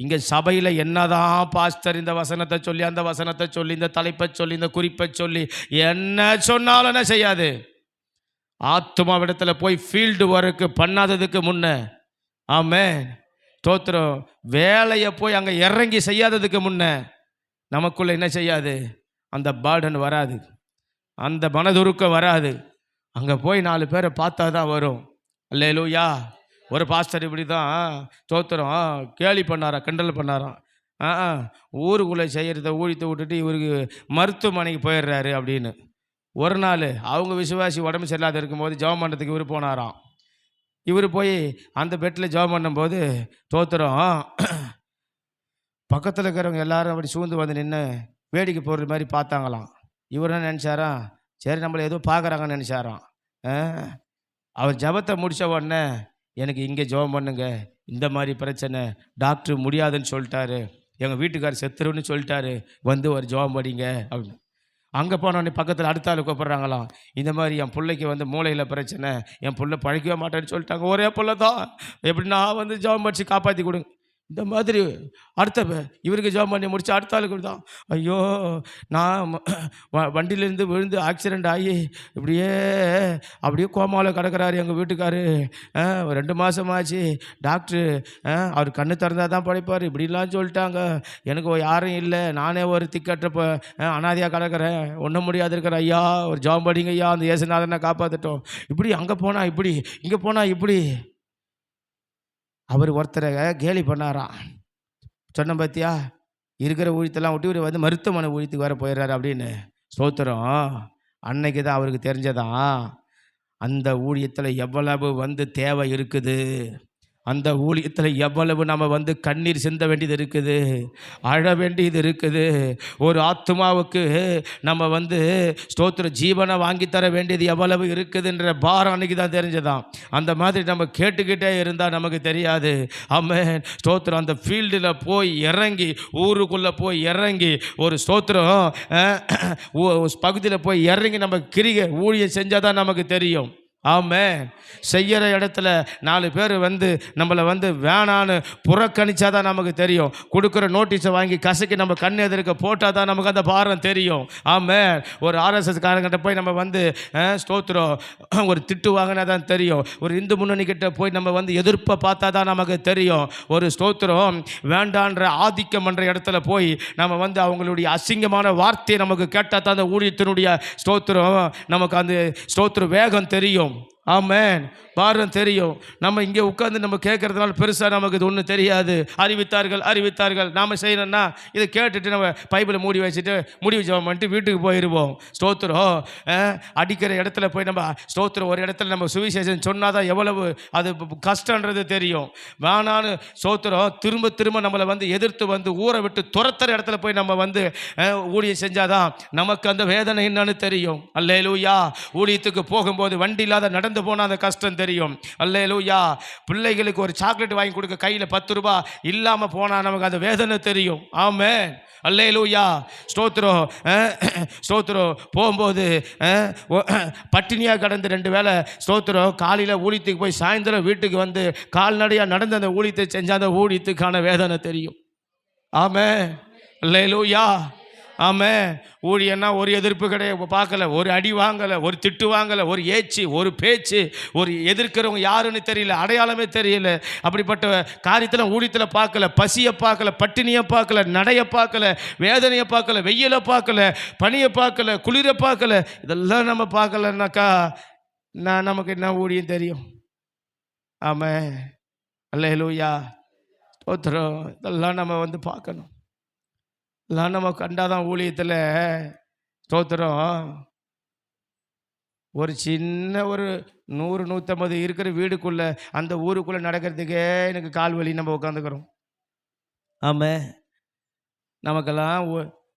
இங்கே சபையில் என்னதான் பாஸ்டர் இந்த வசனத்தை சொல்லி அந்த வசனத்தை சொல்லி இந்த தலைப்பை சொல்லி இந்த குறிப்பை சொல்லி என்ன சொன்னாலும் என்ன செய்யாது. ஆத்துமாவிடத்தில் போய் ஃபீல்டு ஒர்க்கு பண்ணாததுக்கு முன்னே, ஆமென், ஸ்தோத்திரம், வேலையை போய் அங்கே இறங்கி செய்யாததுக்கு முன்னே நமக்குள்ளே என்ன செய்யாது? அந்த பேர்டன் வராது, அந்த மனதுருக்கம் வராது. அங்கே போய் 4 பேரை பார்த்தா தான் வரும். அல்லேலூயா. ஒரு பாஸ்டர் இப்படி தான் ஸ்தோத்திரம் கேலி பண்ணாராம், கிண்டல் பண்ணாராம். ஊருக்குள்ளே செய்கிறத ஊழித்து விட்டுட்டு இவருக்கு மருத்துவமனைக்கு போயிடுறாரு அப்படின்னு. ஒரு நாள் அவங்க விசுவாசி உடம்பு சரியில்லாத இருக்கும்போது ஜெபம் பண்ணுறதுக்கு இவர் போனாராம். இவர் போய் அந்த பெட்டில் ஜெபம் பண்ணும்போது ஸ்தோத்திரம் பக்கத்தில் இருக்கிறவங்க எல்லாரும் அப்படி சூழ்ந்து வந்து நின்று வேடிக்கை போடுற மாதிரி பார்த்தாங்களாம். இவர் என்ன நினச்சாராம்? சரி நம்மளை ஏதோ பார்க்குறாங்கன்னு நினச்சாராம். அவர் ஜெபத்தை முடித்த உடனே எனக்கு இங்கே ஜெபம் பண்ணுங்க, இந்த மாதிரி பிரச்சனை, டாக்டர் முடியாதுன்னு சொல்லிட்டாரு, எங்கள் வீட்டுக்காரர் செத்துருன்னு சொல்லிட்டாரு, வந்து ஒரு ஜெபம் படிங்க அப்படின்னு. அங்கே போனோடனே பக்கத்தில் அடுத்த ஆள் கூப்பிட்றாங்களாம். இந்த மாதிரி என் பிள்ளைக்கு வந்து மூளையில் பிரச்சனை, என் பிள்ளை பழிக்கவே மாட்டேன்னு சொல்லிட்டாங்க, ஒரே பிள்ளை தான், எப்படின்னா வந்து ஜெபம் படித்து காப்பாற்றி கொடுங்க. இந்த மாதிரி அடுத்த இவருக்கு ஜெபம் பண்ணி முடிச்சு அடுத்த ஆளுக்கு தான், ஐயோ நான் வண்டியிலேருந்து விழுந்து ஆக்சிடெண்ட் ஆகி அப்படியே கோமாவில் கிடக்கிறாரு எங்கள் வீட்டுக்காரு, 2 மாதமாச்சு, டாக்டரு அவர் கண்ணு திறந்தால் தான் படைப்பார், இப்படிலாம் சொல்லிட்டாங்க, எனக்கு யாரும் இல்லை, நானே ஒரு திக்கற்றப்போ அனாதையாக கிடக்கிறேன், ஒன்றும் முடியாது இருக்கிறேன், ஐயா ஒரு ஜெபம் படிங்க ஐயா, அந்த இயேசுநாதனை காப்பாற்றிட்டோம். இப்படி அங்கே போனால் இப்படி, இங்கே போனால் இப்படி. அவர் ஒருத்தரை கேலி பண்ணாராம். சொன்ன பார்த்தியா, இருக்கிற ஊழியத்தெல்லாம் விட்டு இவர் வந்து மருத்துவமனை ஊழியத்துக்கு வேறு போயிடுறாரு அப்படின்னு. ஸ்தோத்திரம். அன்னைக்கு தான் அவருக்கு தெரிஞ்சதான் அந்த ஊழியத்தில் எவ்வளவு வந்து தேவை இருக்குது, அந்த ஊழியத்தில் எவ்வளவு நம்ம வந்து கண்ணீர் சிந்த வேண்டியது இருக்குது, அழ வேண்டியது இருக்குது. ஒரு ஆத்மாவுக்கு நம்ம வந்து ஸ்தோத்திர ஜீவனை வாங்கித்தர வேண்டியது எவ்வளவு இருக்குதுன்ற பாரம் அன்றைக்கி தான் தெரிஞ்சதான். அந்த மாதிரி நம்ம கேட்டுக்கிட்டே இருந்தால் நமக்கு தெரியாது. ஆமென். ஸ்தோத்திரம். அந்த ஃபீல்டில் போய் இறங்கி, ஊருக்குள்ளே போய் இறங்கி, ஒரு ஸ்தோத்திரம் பகுதியில் போய் இறங்கி நம்ம கிரிகை ஊழியம் செஞ்சால் தான் நமக்கு தெரியும். ஆமென். செய்கிற இடத்துல 4 பேர் வந்து நம்மளை வந்து வேணான்னு புறக்கணிச்சா தான் நமக்கு தெரியும். கொடுக்குற நோட்டீஸை வாங்கி கசக்கி நம்ம கண் எதிர்க்க போட்டால் தான் நமக்கு அந்த பாரம் தெரியும். ஆமென். ஒரு ஆர்எஸ்எஸ் காரங்கிட்ட போய் நம்ம வந்து ஸ்தோத்திரம் ஒரு திட்டு வாங்கினா தான் தெரியும். ஒரு இந்து முன்னணிக்கிட்ட போய் நம்ம வந்து எதிர்ப்பை பார்த்தா தான் நமக்கு தெரியும். ஒரு ஸ்தோத்திரம் வேண்டான்ற ஆதிக்கம் என்ற இடத்துல போய் நம்ம வந்து அவங்களுடைய அசிங்கமான வார்த்தையை நமக்கு கேட்டால் தான் அந்த ஊழியத்தினுடைய ஸ்தோத்திரம் நமக்கு அந்த ஸ்தோத்திர வேகம் தெரியும். ஆமென். பாரம் தெரியும். நம்ம இங்கே உட்கார்ந்து நம்ம கேட்கறதுனால பெருசாக நமக்கு இது ஒன்றும் தெரியாது. அறிவித்தார்கள் அறிவித்தார்கள். நாம் செய்யணும்னா இதை கேட்டுட்டு நம்ம பைபிளை மூடி வச்சுட்டு முடிவு ஜெபம் பண்ணிட்டு வீட்டுக்கு போயிடுவோம். ஸ்தோத்திரம். அடிக்கிற இடத்துல போய் நம்ம ஸ்தோத்திரம் ஒரு இடத்துல நம்ம சுவிசேஷம் சொன்னால் தான் எவ்வளவு அது கஷ்டன்றது தெரியும். வேணான்னு ஸ்தோத்திரம் திரும்ப திரும்ப நம்மளை வந்து எதிர்த்து வந்து ஊரை விட்டு துரத்துற இடத்துல போய் நம்ம வந்து ஊழியம் செஞ்சாதான் நமக்கு அந்த வேதனை என்னன்னு தெரியும். அல்லேலூயா. ஊழியத்துக்கு போகும்போது வண்டி இல்லாத நடந்து போனால் அந்த கஷ்டம் தெரியும். அல்லேலூயா. பிள்ளைகளுக்கு ஒரு சாக்லேட் வாங்கி கொடுக்க கையில் 10 ரூபாய் இல்லாமல் போனால் நமக்கு அந்த வேதனை தெரியும். ஆமென். அல்லேலூயா. ஸ்தோத்திரம். ஸ்தோத்திரம். போகும்போது பட்டினியாக கடந்து 2 வேளை ஸ்தோத்திரம் காலையில் ஊழியத்துக்கு போய் சாயந்தரம் வீட்டுக்கு வந்து கால்நடையாக நடந்து அந்த ஊழியத்தை செஞ்சால் அந்த ஊழியத்துக்கான வேதனை தெரியும். ஆமென். அல்லேலூயா. ஆமென். ஊழியன்னா ஒரு எதிர்ப்பு கிடையாது, பார்க்கல, ஒரு அடி வாங்கலை, ஒரு திட்டு வாங்கலை, ஒரு ஏச்சு, ஒரு பேச்சு, ஒரு எதிர்க்கிறவங்க யாருன்னு தெரியல, அடையாளமே தெரியல. அப்படிப்பட்ட காரியத்தில் ஊழியத்தில் பார்க்கல. பசியை பார்க்கல, பட்டினியை பார்க்கல, நடையை பார்க்கல, வேதனையை பார்க்கல, வெயிலை பார்க்கல, பனியை பார்க்கல, குளிரை பார்க்கல. இதெல்லாம் நம்ம பார்க்கலன்னாக்கா நமக்கு என்ன ஊழியம் தெரியும்? ஆமென். அல்லேலூயா. ஸ்தோத்திரம். இதெல்லாம் நம்ம வந்து பார்க்கணும். எல்லாம் நம்ம கண்டாதான் ஊழியத்தில் ஸ்தோத்திரம். ஒரு சின்ன ஒரு 100 150 இருக்கிற வீடுக்குள்ளே அந்த ஊருக்குள்ளே நடக்கிறதுக்கே எனக்கு கால் வலி. நம்ம உட்காந்துக்கிறோம். ஆமாம். நமக்கெல்லாம்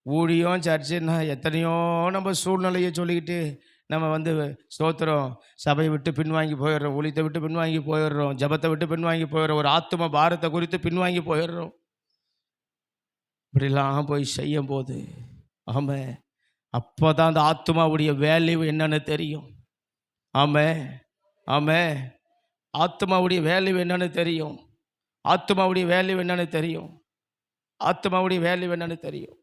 ஊழியம் சர்ச்சுன்னா எத்தனையோ நம்ம சூழ்நிலையை சொல்லிக்கிட்டு நம்ம வந்து ஸ்தோத்திரம் சபையை விட்டு பின்வாங்கி போயிடுறோம், ஊழியத்தை விட்டு பின்வாங்கி போயிடுறோம், ஜபத்தை விட்டு பின்வாங்கி போயிடுறோம், ஒரு ஆத்தும பாரத்தை குறித்து பின்வாங்கி போயிடுறோம். இப்படிலாம் போய் செய்யும் போது ஆமாம் அப்போ தான் அந்த ஆத்மாவுடைய வேல்யூ என்னன்னு தெரியும். ஆமாம். ஆமாம். ஆத்மாவுடைய வேல்யூ என்னன்னு தெரியும். ஆத்மாவுடைய வேல்யூ என்னன்னு தெரியும். ஆத்மாவுடைய வேல்யூ என்னன்னு தெரியும்.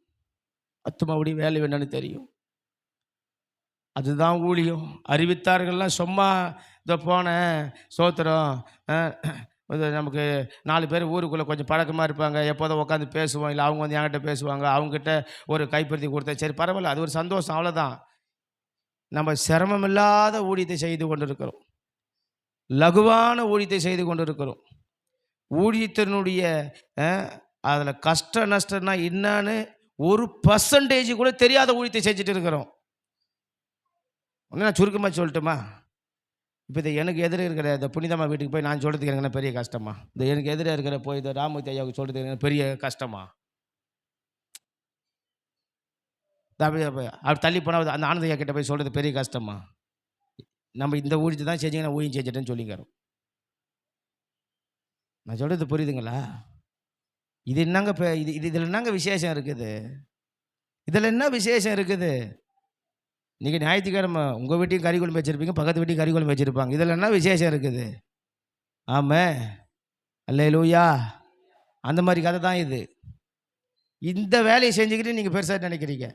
ஆத்மாவுடைய வேல்யூ என்னன்னு தெரியும். அதுதான் ஊழியம். அறிவித்தார்கள்லாம் சும்மா இதை போனேன் ஸ்தோத்திரம். நமக்கு 4 பேர் ஊருக்குள்ளே கொஞ்சம் பழக்கமாக இருப்பாங்க, எப்போதும் உட்காந்து பேசுவோம், இல்லை அவங்க வந்து என்கிட்ட பேசுவாங்க, அவங்ககிட்ட ஒரு கைப்பற்றி கொடுத்தேன், சரி பரவாயில்ல, அது ஒரு சந்தோஷம், அவ்வளோதான். நம்ம சிரமம் இல்லாத ஊழியத்தை செய்து கொண்டு இருக்கிறோம். லகுவான ஊழியத்தை செய்து கொண்டு இருக்கிறோம். ஊழியத்தினுடைய அதில் கஷ்ட நஷ்டம்னா என்னன்னு 1% கூட தெரியாத ஊழியத்தை செஞ்சுட்டு இருக்கிறோம். ஒன்று நான் சுருக்கமாக சொல்லட்டுமா? இப்போ இதை எனக்கு எதிரே இருக்கிற இந்த புனிதம்மா வீட்டுக்கு போய் நான் சொல்கிறதுக்கு எனக்கு பெரிய கஷ்டமா? இந்த எனக்கு எதிரே இருக்கிற போய் இந்த ராமூர்த்தி ஐயாவுக்கு சொல்கிறதுக்கு எனக்கு பெரிய கஷ்டமா? அவர் தள்ளி போனால் அந்த ஆனந்தையா கிட்ட போய் சொல்கிறது பெரிய கஷ்டமா? நம்ம இந்த ஊழியத்தை தான் செஞ்சீங்க, நான் ஊழியம் செஞ்சுட்டேன்னு சொல்லிக்கிறோம். நான் சொல்கிறது புரியுதுங்களா? இது என்னங்க இதில் என்னங்க விசேஷம் இருக்குது? இதில் என்ன விசேஷம் இருக்குது? நீங்கள் ஞாயிற்றுக்கிழமை உங்கள் வீட்டையும் கறி குழம்பு வச்சுருப்பீங்க, பக்கத்து வீட்டையும் கறி குழம்பு வச்சுருப்பாங்க. இதில் என்ன விசேஷம் இருக்குது? ஆமாம். அல்லேலூயா. அந்த மாதிரி கதை தான் இது. இந்த வேலையை செஞ்சுக்கிட்டு நீங்கள் பெருசாக நினைக்கிறீங்க.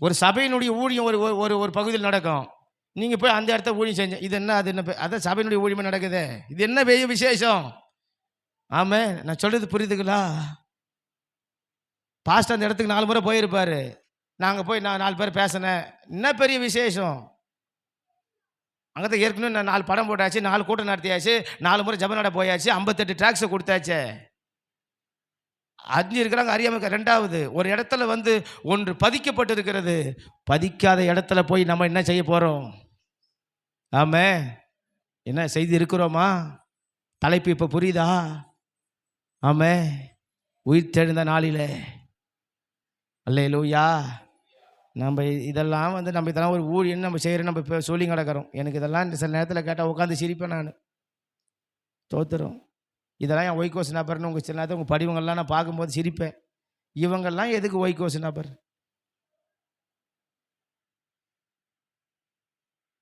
ஒரு சபையினுடைய ஊழியம் ஒரு ஒரு ஒரு பகுதியில் நடக்கும், நீங்கள் போய் அந்த இடத்த ஊழியம் செஞ்ச இது என்ன? அது என்ன? அதான் சபையினுடைய ஊழியமாக நடக்குது. இது என்ன பெரிய விசேஷம்? ஆமாம். நான் சொல்கிறது புரியுதுங்களா? பாஸ்டர் அந்த இடத்துக்கு 4 முறை போயிருப்பார். நாங்கள் போய் நான் 4 பேர் பேசினேன், என்ன பெரிய விசேஷம்? அங்கே தான் ஏற்கனவே நான் 4 படம் போட்டாச்சு, 4 கூட்டம் நடத்தியாச்சு, 4 முறை ஜப நட போயாச்சு, 58 ட்ராக்ஸை கொடுத்தாச்சு. 5 இருக்கிறாங்க அறியாமல். 2வது ஒரு இடத்துல வந்து ஒன்று பதிக்கப்பட்டு இருக்கிறது. பதிக்காத இடத்துல போய் நம்ம என்ன செய்ய போகிறோம்? ஆமே. என்ன செய்தி இருக்கிறோமா? தலைப்பு இப்போ புரியுதா? ஆமே. உயிர் தெழுந்த நாளிலே அல்லேலூயா. நம்ம இதெல்லாம் வந்து நம்ம இதெல்லாம் ஒரு ஊழியன்னு நம்ம செய்கிறோம், நம்ம இப்போ சொல்லி கிடக்கிறோம். எனக்கு இதெல்லாம் சில நேரத்தில் கேட்டால் உட்காந்து சிரிப்பேன் நான். தோத்துறோம். இதெல்லாம் என் ஒய்கோஸ் நபர்னு உங்கள் சில நேரத்தில் உங்கள் படிவங்கள்லாம் நான் பார்க்கும்போது சிரிப்பேன். இவங்கெல்லாம் எதுக்கு ஒய்கோஸ் நபர்?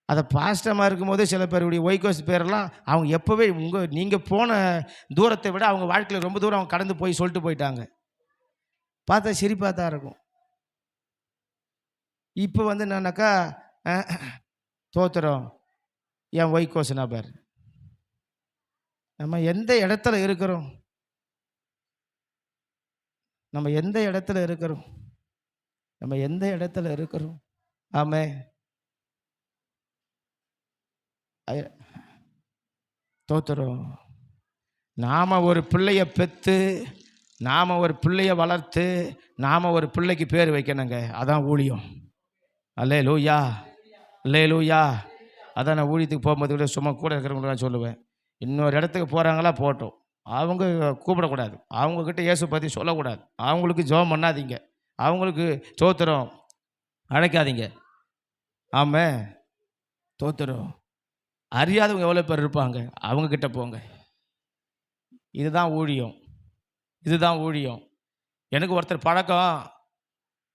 அதை பாஸ்டமாக இருக்கும்போது சில பேருடைய ஒய்கோஸ் பேரெல்லாம் அவங்க எப்போவே நீங்கள் போன தூரத்தை விட அவங்க வாழ்க்கையில் ரொம்ப தூரம் அவங்க கடந்து போய் சொல்லிட்டு போயிட்டாங்க. பார்த்தா சிரிப்பாக தான் இருக்கும். இப்போ வந்து என்னன்னாக்கா தோத்துறோம் என் ஒய்கோஸ் நபர். நம்ம எந்த இடத்துல இருக்கிறோம்? நம்ம எந்த இடத்துல இருக்கிறோம்? நம்ம எந்த இடத்துல இருக்கிறோம்? ஆமே. ஐ- தோத்துரும். நாம் ஒரு பிள்ளைய பெற்று, நாம் ஒரு பிள்ளைய வளர்த்து, நாம் ஒரு பிள்ளைக்கு பேர் வைக்கணுங்க. அதான் ஊழியம். அல்லேலூயா, அல்லேலூயா. அதான் நான் ஊழியத்துக்கு போகும்போது கூட சும்மா கூட இருக்கிறவங்க நான் சொல்லுவேன், இன்னொரு இடத்துக்கு போகிறாங்களா போட்டோம், அவங்க கூப்பிடக்கூடாது, அவங்கக்கிட்ட இயேசு பற்றி சொல்லக்கூடாது, அவங்களுக்கு ஜெபம் பண்ணாதீங்க, அவங்களுக்கு தோத்திரம் அழைக்காதீங்க. ஆமாம், தோத்திரம். அறியாதவங்க எவ்வளோ பேர் இருப்பாங்க, அவங்கக்கிட்ட போங்க. இதுதான் ஊழியம், இதுதான் ஊழியம். எனக்கு ஒருத்தர் பழக்கம்,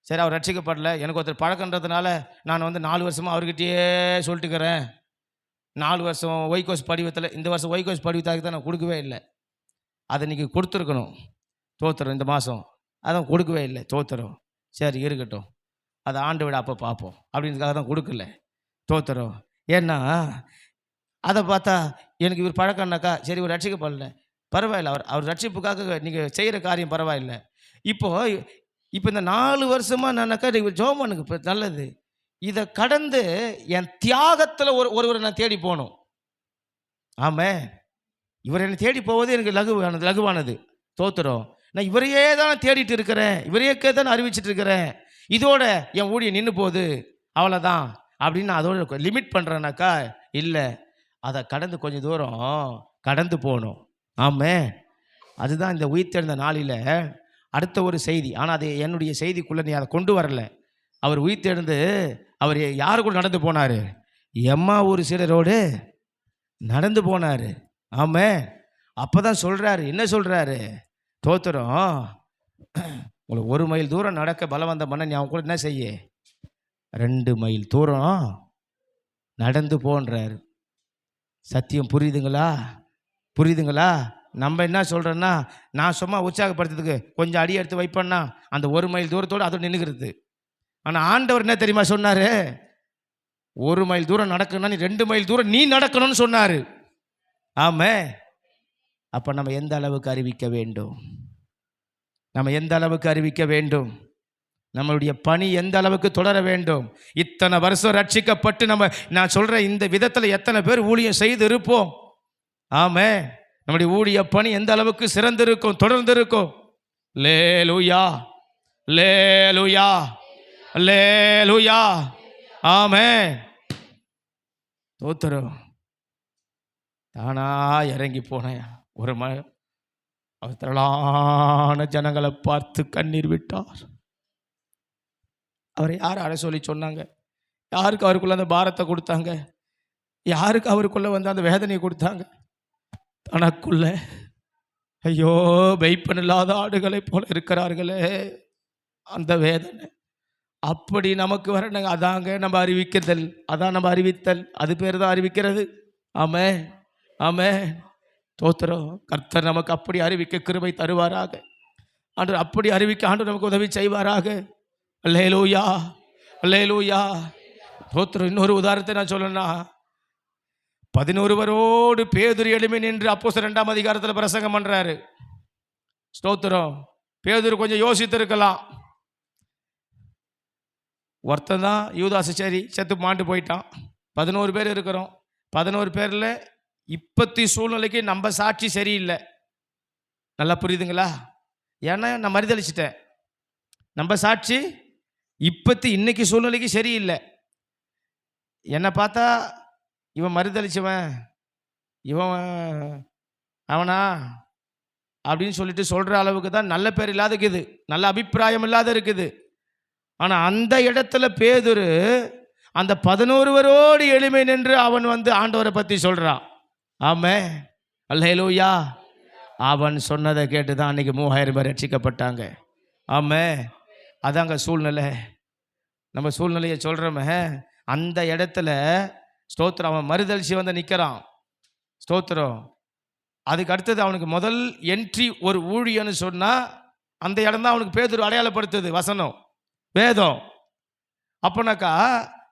சரி அவர் ரட்சிக்கப்படல, எனக்கு ஒருத்தர் பழக்கன்றதுனால நான் வந்து 4 வருஷமாக அவர்கிட்டயே சொல்லிட்டுக்கிறேன். 4 வருஷம் ஒய்கோஸ் படிவத்தில், இந்த வருஷம் ஒய்கோஸ் படிவத்தாக்கு தான் நான் கொடுக்கவே இல்லை. அதை இன்றைக்கி கொடுத்துருக்கணும், தோத்திரம். இந்த மாதம் அதான் கொடுக்கவே இல்லை, தோத்திரம். சரி இருக்கட்டும், அதை ஆண்டு விட அப்போ பார்ப்போம் அப்படின்றதுக்காக தான் கொடுக்கல, தோத்திரம். ஏன்னா அதை பார்த்தா எனக்கு இவர் பழக்கம்னாக்கா, சரி இவர் ரட்சிக்கப்படல, பரவாயில்ல, அவர் ரட்சிப்புக்காக நீங்கள் செய்கிற காரியம் பரவாயில்லை. இப்போ இந்த 4 வருஷமாக நானாக்கா இவர் ஜெபம் பண்ணுங்க, இப்போ நல்லது. இதை கடந்து என் தியாகத்தில் ஒருவரை நான் தேடி போகணும். ஆமாம், இவர் என்னை தேடி போவது எனக்கு லகுவானது, தோத்துறோம். நான் இவரையே தான் தேடிட்டு இருக்கிறேன், இவரையே தான் அறிவிச்சிட்டு இருக்கிறேன், இதோட என் ஊழியம் நின்று போகுது, அவ்வளோதான் அப்படின்னு நான் அதோட லிமிட் பண்ணுறேன்னாக்கா இல்லை, அதை கடந்து கொஞ்சம் தூரம் கடந்து போகணும். ஆமாம், அதுதான் இந்த உயிர்த்தெழுந்த நாளில் அடுத்த ஒரு செய்தி. ஆனால் அது என்னுடைய செய்திக்குள்ளே நீ அதை கொண்டு வரல. அவர் உயிர்த்தெழுந்து அவர் யாரு கூட நடந்து போனார்? எம்மாவூர் சீடரோடு நடந்து போனார். ஆமாம், அப்போ தான் சொல்கிறாரு, என்ன சொல்கிறாரு? தோத்திரம், உங்களுக்கு 1 மைல் தூரம் நடக்க பலவந்தம் பண்ண, நீ அவன் கூட என்ன செய்ய, 2 மைல் தூரம் நடந்து போன்றார். சத்தியம் புரியுதுங்களா? புரியுதுங்களா? நம்ம என்ன சொல்கிறோன்னா, நான் சும்மா உற்சாகப்படுத்துறதுக்கு கொஞ்சம் அடி எடுத்து வைப்பேன்னா அந்த 1 மைல் தூரத்தோடு அதோடு நின்றுக்கிறது. ஆனால் ஆண்டவர் என்ன தெரியுமா சொன்னார்? 1 மைல் தூரம் நடக்கணும்னா நீ 2 மைல் தூரம் நீ நடக்கணும்னு சொன்னார். ஆமாம், அப்போ நம்ம எந்த அளவுக்கு அறிவிக்க வேண்டும்? நம்ம எந்த அளவுக்கு அறிவிக்க வேண்டும்? நம்மளுடைய பணி எந்த அளவுக்கு தொடர வேண்டும்? இத்தனை வருஷம் ரட்சிக்கப்பட்டு நான் சொல்கிற இந்த விதத்தில் எத்தனை பேர் ஊழியம் செய்து இருப்போம்? ஆமாம், நம்முடைய ஊழிய பணி எந்த அளவுக்கு சிறந்திருக்கும், தொடர்ந்திருக்கும்? லேலூயா, லேலூயா, லேலூயா. ஆமென், தோத்திரம். தானா இறங்கி போனேன் ஒரு அவர் திரளான ஜனங்களை பார்த்து கண்ணீர் விட்டார். அவரை யார் அட சொல்லி சொன்னாங்க? யாருக்கு அவருக்குள்ள அந்த பாரத்தை கொடுத்தாங்க? யாருக்கு அவருக்குள்ள வந்து அந்த வேதனையை கொடுத்தாங்க? தனக்குள்ள, ஐயோ மெய்ப்பன் இல்லாத ஆடுகளை போல இருக்கிறார்களே, அந்த வேதனை அப்படி நமக்கு வரணுங்க. அதாங்க நம்ம அறிவிக்கிறதல், அதான் நம்ம அறிவித்தல், அது பேர் தான் அறிவிக்கிறது. ஆமென், ஆமென், தோத்திரம். கர்த்தர் நமக்கு அப்படி அறிவிக்க கிருபை தருவாராக. ஆண்டவர் அப்படி அறிவிக்க ஆண்டவர் நமக்கு உதவி செய்வாராக. அல்லேலூயா, அல்லேலூயா, தோத்திரம். இன்னொரு உதாரணத்தை நான் சொல்லணும்னா, 11 பேதுரு எழும்பி நின்று அப்போஸ்தலர் 2ஆம் அதிகாரத்தில் பிரசங்கம் பண்றாரு. ஸ்தோத்திரம். பேதுரு கொஞ்சம் யோசித்திருக்கலாம். ஒருத்தன் தான் யூதாசு, சரி செத்து மாண்டு போயிட்டான். 11 பேர் இருக்கிறோம். 11 பேரில் இப்பத்தி சூழ்நிலைக்கு நம்ம சாட்சி சரியில்லை. நல்லா புரியுதுங்களா? ஏன்னா நான் மறுதளிச்சிட்டேன். நம்ம சாட்சி இப்பத்தி இன்னைக்கு சூழ்நிலைக்கு சரியில்லை. என்னை பார்த்தா இவன் மறுதளிச்சவன், இவன் அவனா அப்படின்னு சொல்லிட்டு சொல்கிற அளவுக்கு தான் நல்ல பேர் இல்லாத இருக்குது, நல்ல அபிப்பிராயம் இல்லாத இருக்குது. ஆனால் அந்த இடத்துல பேதுரு அந்த 11 எளிமை நின்று அவன் வந்து ஆண்டவரை பற்றி சொல்கிறான். ஆமென், அல்லேலூயா. அவன் சொன்னதை கேட்டு தான் அன்றைக்கி 3000 பேர் ரட்சிக்கப்பட்டாங்க. ஆமென், அதாங்க சூழ்நிலை. நம்ம சூழ்நிலையை சொல்கிறோமே, அந்த இடத்துல ஸ்தோத்திரம் அவன் மறுதளிச்சு வந்து நிற்கிறான். ஸ்தோத்திரம். அதுக்கு அடுத்தது அவனுக்கு முதல் என்ட்ரி ஒரு ஊழியன்னு சொன்னால் அந்த இடம் தான் அவனுக்கு பேதுரு அடையாளப்படுத்துது வசனம், வேதம். அப்போனாக்கா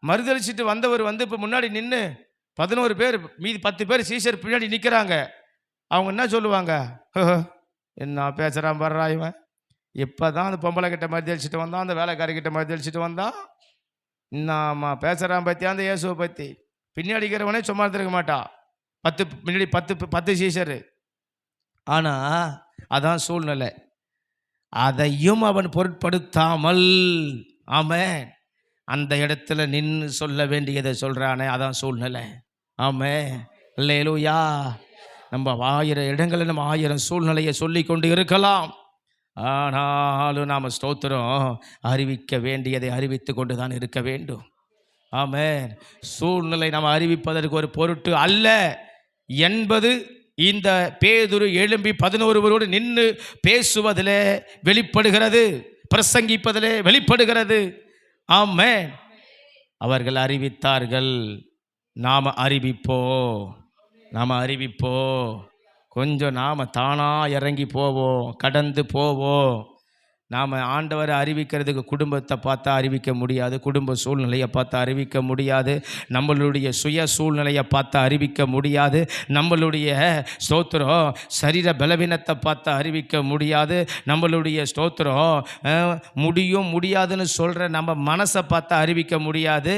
மறுதளிச்சுட்டு வந்தவர் வந்து இப்போ முன்னாடி நின்று 11 பேர் மீதி 10 பேர் சீஷர் பின்னாடி நிற்கிறாங்க. அவங்க என்ன சொல்லுவாங்க? என்ன பேசுகிறான் பாடுறா இவன், இப்போ தான் அந்த பொம்பளை கிட்ட மறுதளிச்சுட்டு வந்தான், அந்த வேலைக்காரிக்கிட்ட மறுதளிச்சுட்டு வந்தான், இன்னமா பேசுகிறான் பற்றி அந்த இயேசுவை பற்றி. பின்னாடி இருக்கிறவனே சும்மா இருந்திருக்க மாட்டான். 10 பின்னாடி 10 சீஷரு. ஆனால் அதான் சூழ்நிலை. அதையும் அவன் பொருட்படுத்தாமல் ஆமென் அந்த இடத்துல நின்று சொல்ல வேண்டியதை சொல்கிறானே, அதான் சூழ்நிலை. ஆமென் அல்லேலூயா. நம்ம 1000 இடங்களில் நம்ம 1000 சூழ்நிலையை சொல்லி கொண்டு இருக்கலாம். ஆனாலும் நாம் ஸ்தோத்திரம் அறிவிக்க வேண்டியதை அறிவித்து கொண்டு தான் இருக்க வேண்டும். ஆமென். சூழ்நிலை நாம் அறிவிப்பதற்கு ஒரு பொருட்டு அல்ல என்பது இந்த பேதுரு எழும்பி 11 பேரோடு நின்று பேசுவதிலே வெளிப்படுகிறது, பிரசங்கிப்பதிலே வெளிப்படுகிறது. ஆமென். அவர்கள் அறிவித்தார்கள். நாம் அறிவிப்போம். கொஞ்சம் நாம் தானாக இறங்கி போவோம், கடந்து போவோம். நாம் ஆண்டவரை அறிவிக்கிறதுக்கு குடும்பத்தை பார்த்தா அறிவிக்க முடியாது, குடும்ப சூழ்நிலையை பார்த்தா அறிவிக்க முடியாது, நம்மளுடைய சுய சூழ்நிலையை பார்த்தா அறிவிக்க முடியாது, நம்மளுடைய ஸ்தோத்திரம் சரீர பலவீனத்தை பார்த்தா அறிவிக்க முடியாது, நம்மளுடைய ஸ்தோத்திரம் முடியாதுன்னு சொல்கிற நம்ம மனசை பார்த்தா அறிவிக்க முடியாது,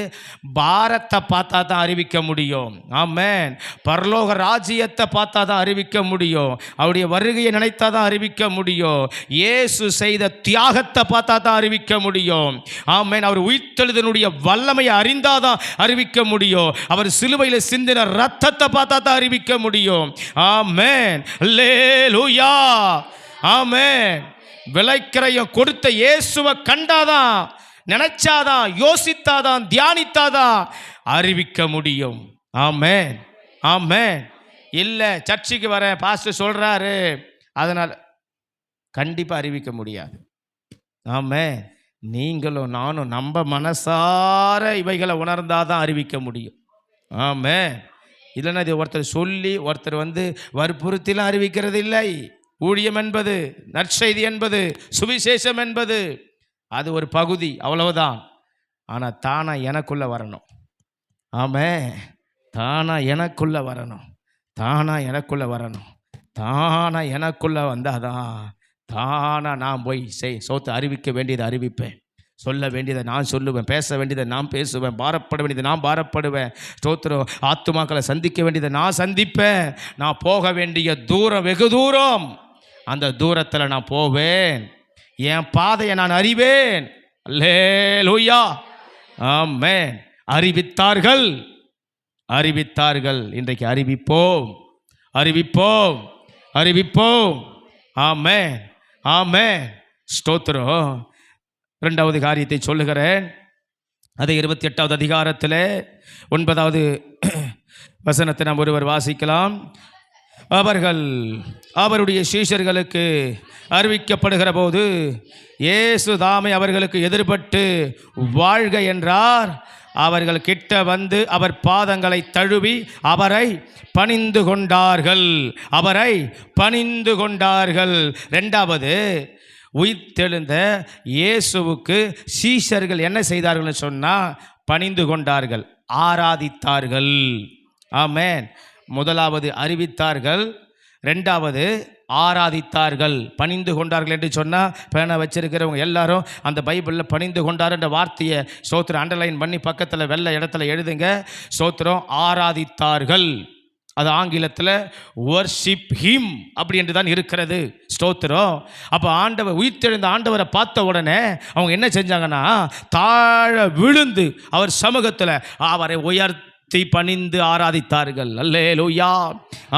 பாரத்தை பார்த்தா தான் அறிவிக்க முடியும். ஆமென். பரலோக ராஜ்யத்தை பார்த்தா தான் அறிவிக்க முடியும். அவருடைய வருகையை நினைத்தா தான் அறிவிக்க முடியும். இயேசு செய்த தியாகத்தை பார்த்தா தான் அறிவிக்க முடியும். ஆமென். அவர் உயிர்த்தெழுதலுடைய வல்லமையை அறிந்தாதான் அறிவிக்க முடியும். அவர் சிலுவையில் சிந்தின ரத்தத்தை பார்த்தா தான் அறிவிக்க முடியும். ஆமென் அல்லேலூயா. ஆமென். விலைக்கிரயம் கொடுத்த இயேசுவை கண்டாதான், நினைச்சாதான், யோசித்தாதான், தியானித்தாதான் அறிவிக்க முடியும். ஆமென் ஆமென். இல்லை சர்ச்சுக்கு வரேன் பாஸ்டர் சொல்றாரு அதனால் கண்டிப்பாக அறிவிக்க முடியாது. ஆமென். நீங்களும் நானும் நம்ம மனசார இவைகளை உணர்ந்தாதான் அறிவிக்க முடியும். ஆமென். இல்லைன்னா இது ஒருத்தர் சொல்லி ஒருத்தர் வற்புறுத்திலாம் அறிவிக்கிறது இல்லை. ஊழியம் என்பது, நற்செய்தி என்பது, சுவிசேஷம் என்பது அது ஒரு பகுதி, அவ்வளவுதான். ஆனால் தானா எனக்குள்ள வரணும். ஆமென். தானா எனக்குள்ள வரணும். தானா எனக்குள்ள வந்தாதான் தானா நான் போய் சோத்தை அறிவிக்க வேண்டியதை அறிவிப்பேன், சொல்ல வேண்டியதை நான் சொல்லுவேன், பேச வேண்டியதை நான் பேசுவேன், பாரப்பட வேண்டியதை நான் பாரப்படுவேன், ஸ்தோத்திரம் ஆத்துமாக்களை சந்திக்க வேண்டியதை நான் சந்திப்பேன். நான் போக வேண்டிய தூரம் வெகு தூரம், அந்த தூரத்தில் நான் போவேன், என் பாதையை நான் அறிவேன். அல்லேலூயா. ஆமென். அறிவித்தார்கள். இன்றைக்கு அறிவிப்போம். ஆமென் ஆமென். ஸ்தோத்திரம். 2வது காரியத்தை சொல்லுகிறேன். அதை 28வது அதிகாரத்தில் 9வது வசனத்தை நாம் ஒருவர் வாசிக்கலாம். அவர்கள் அவருடைய சீஷர்களுக்கு அறிவிக்கப்படுகிற போது இயேசு தாமே அவர்களுக்கு எதிர்பட்டு வாழ்க என்றார். அவர்கள் கிட்ட வந்து அவர் பாதங்களை தழுவி அவரை பணிந்து கொண்டார்கள். 2வது உயிர்த்தெழுந்த இயேசுவுக்கு சீஷர்கள் என்ன செய்தார்கள்னு சொன்னால் பணிந்து கொண்டார்கள், ஆராதித்தார்கள். ஆமென். 1வது அறிவித்தார்கள், 2வது ஆராதித்தார்கள். பணிந்து கொண்டார்கள் என்று சொன்னால் பேனை வச்சிருக்கிறவங்க எல்லாரும் அந்த பைபிளில் பணிந்து கொண்டார் என்ற வார்த்தையை ஸ்தோத்திரம் அண்டர்லைன் பண்ணி பக்கத்தில் வெள்ளை இடத்துல எழுதுங்க. ஸ்தோத்திரம் ஆராதித்தார்கள். அது ஆங்கிலத்தில் வர்ஷிப் ஹிம் அப்படி என்று தான் இருக்கிறது. ஸ்தோத்திரம். அப்போ உயிர்த்தெழுந்த ஆண்டவரை பார்த்த உடனே அவங்க என்ன செஞ்சாங்கன்னா தாழ விழுந்து அவர் சமூகத்தில் அவரை உயர்த்தி பணிந்து ஆராதித்தார்கள். அல்லேலூயா.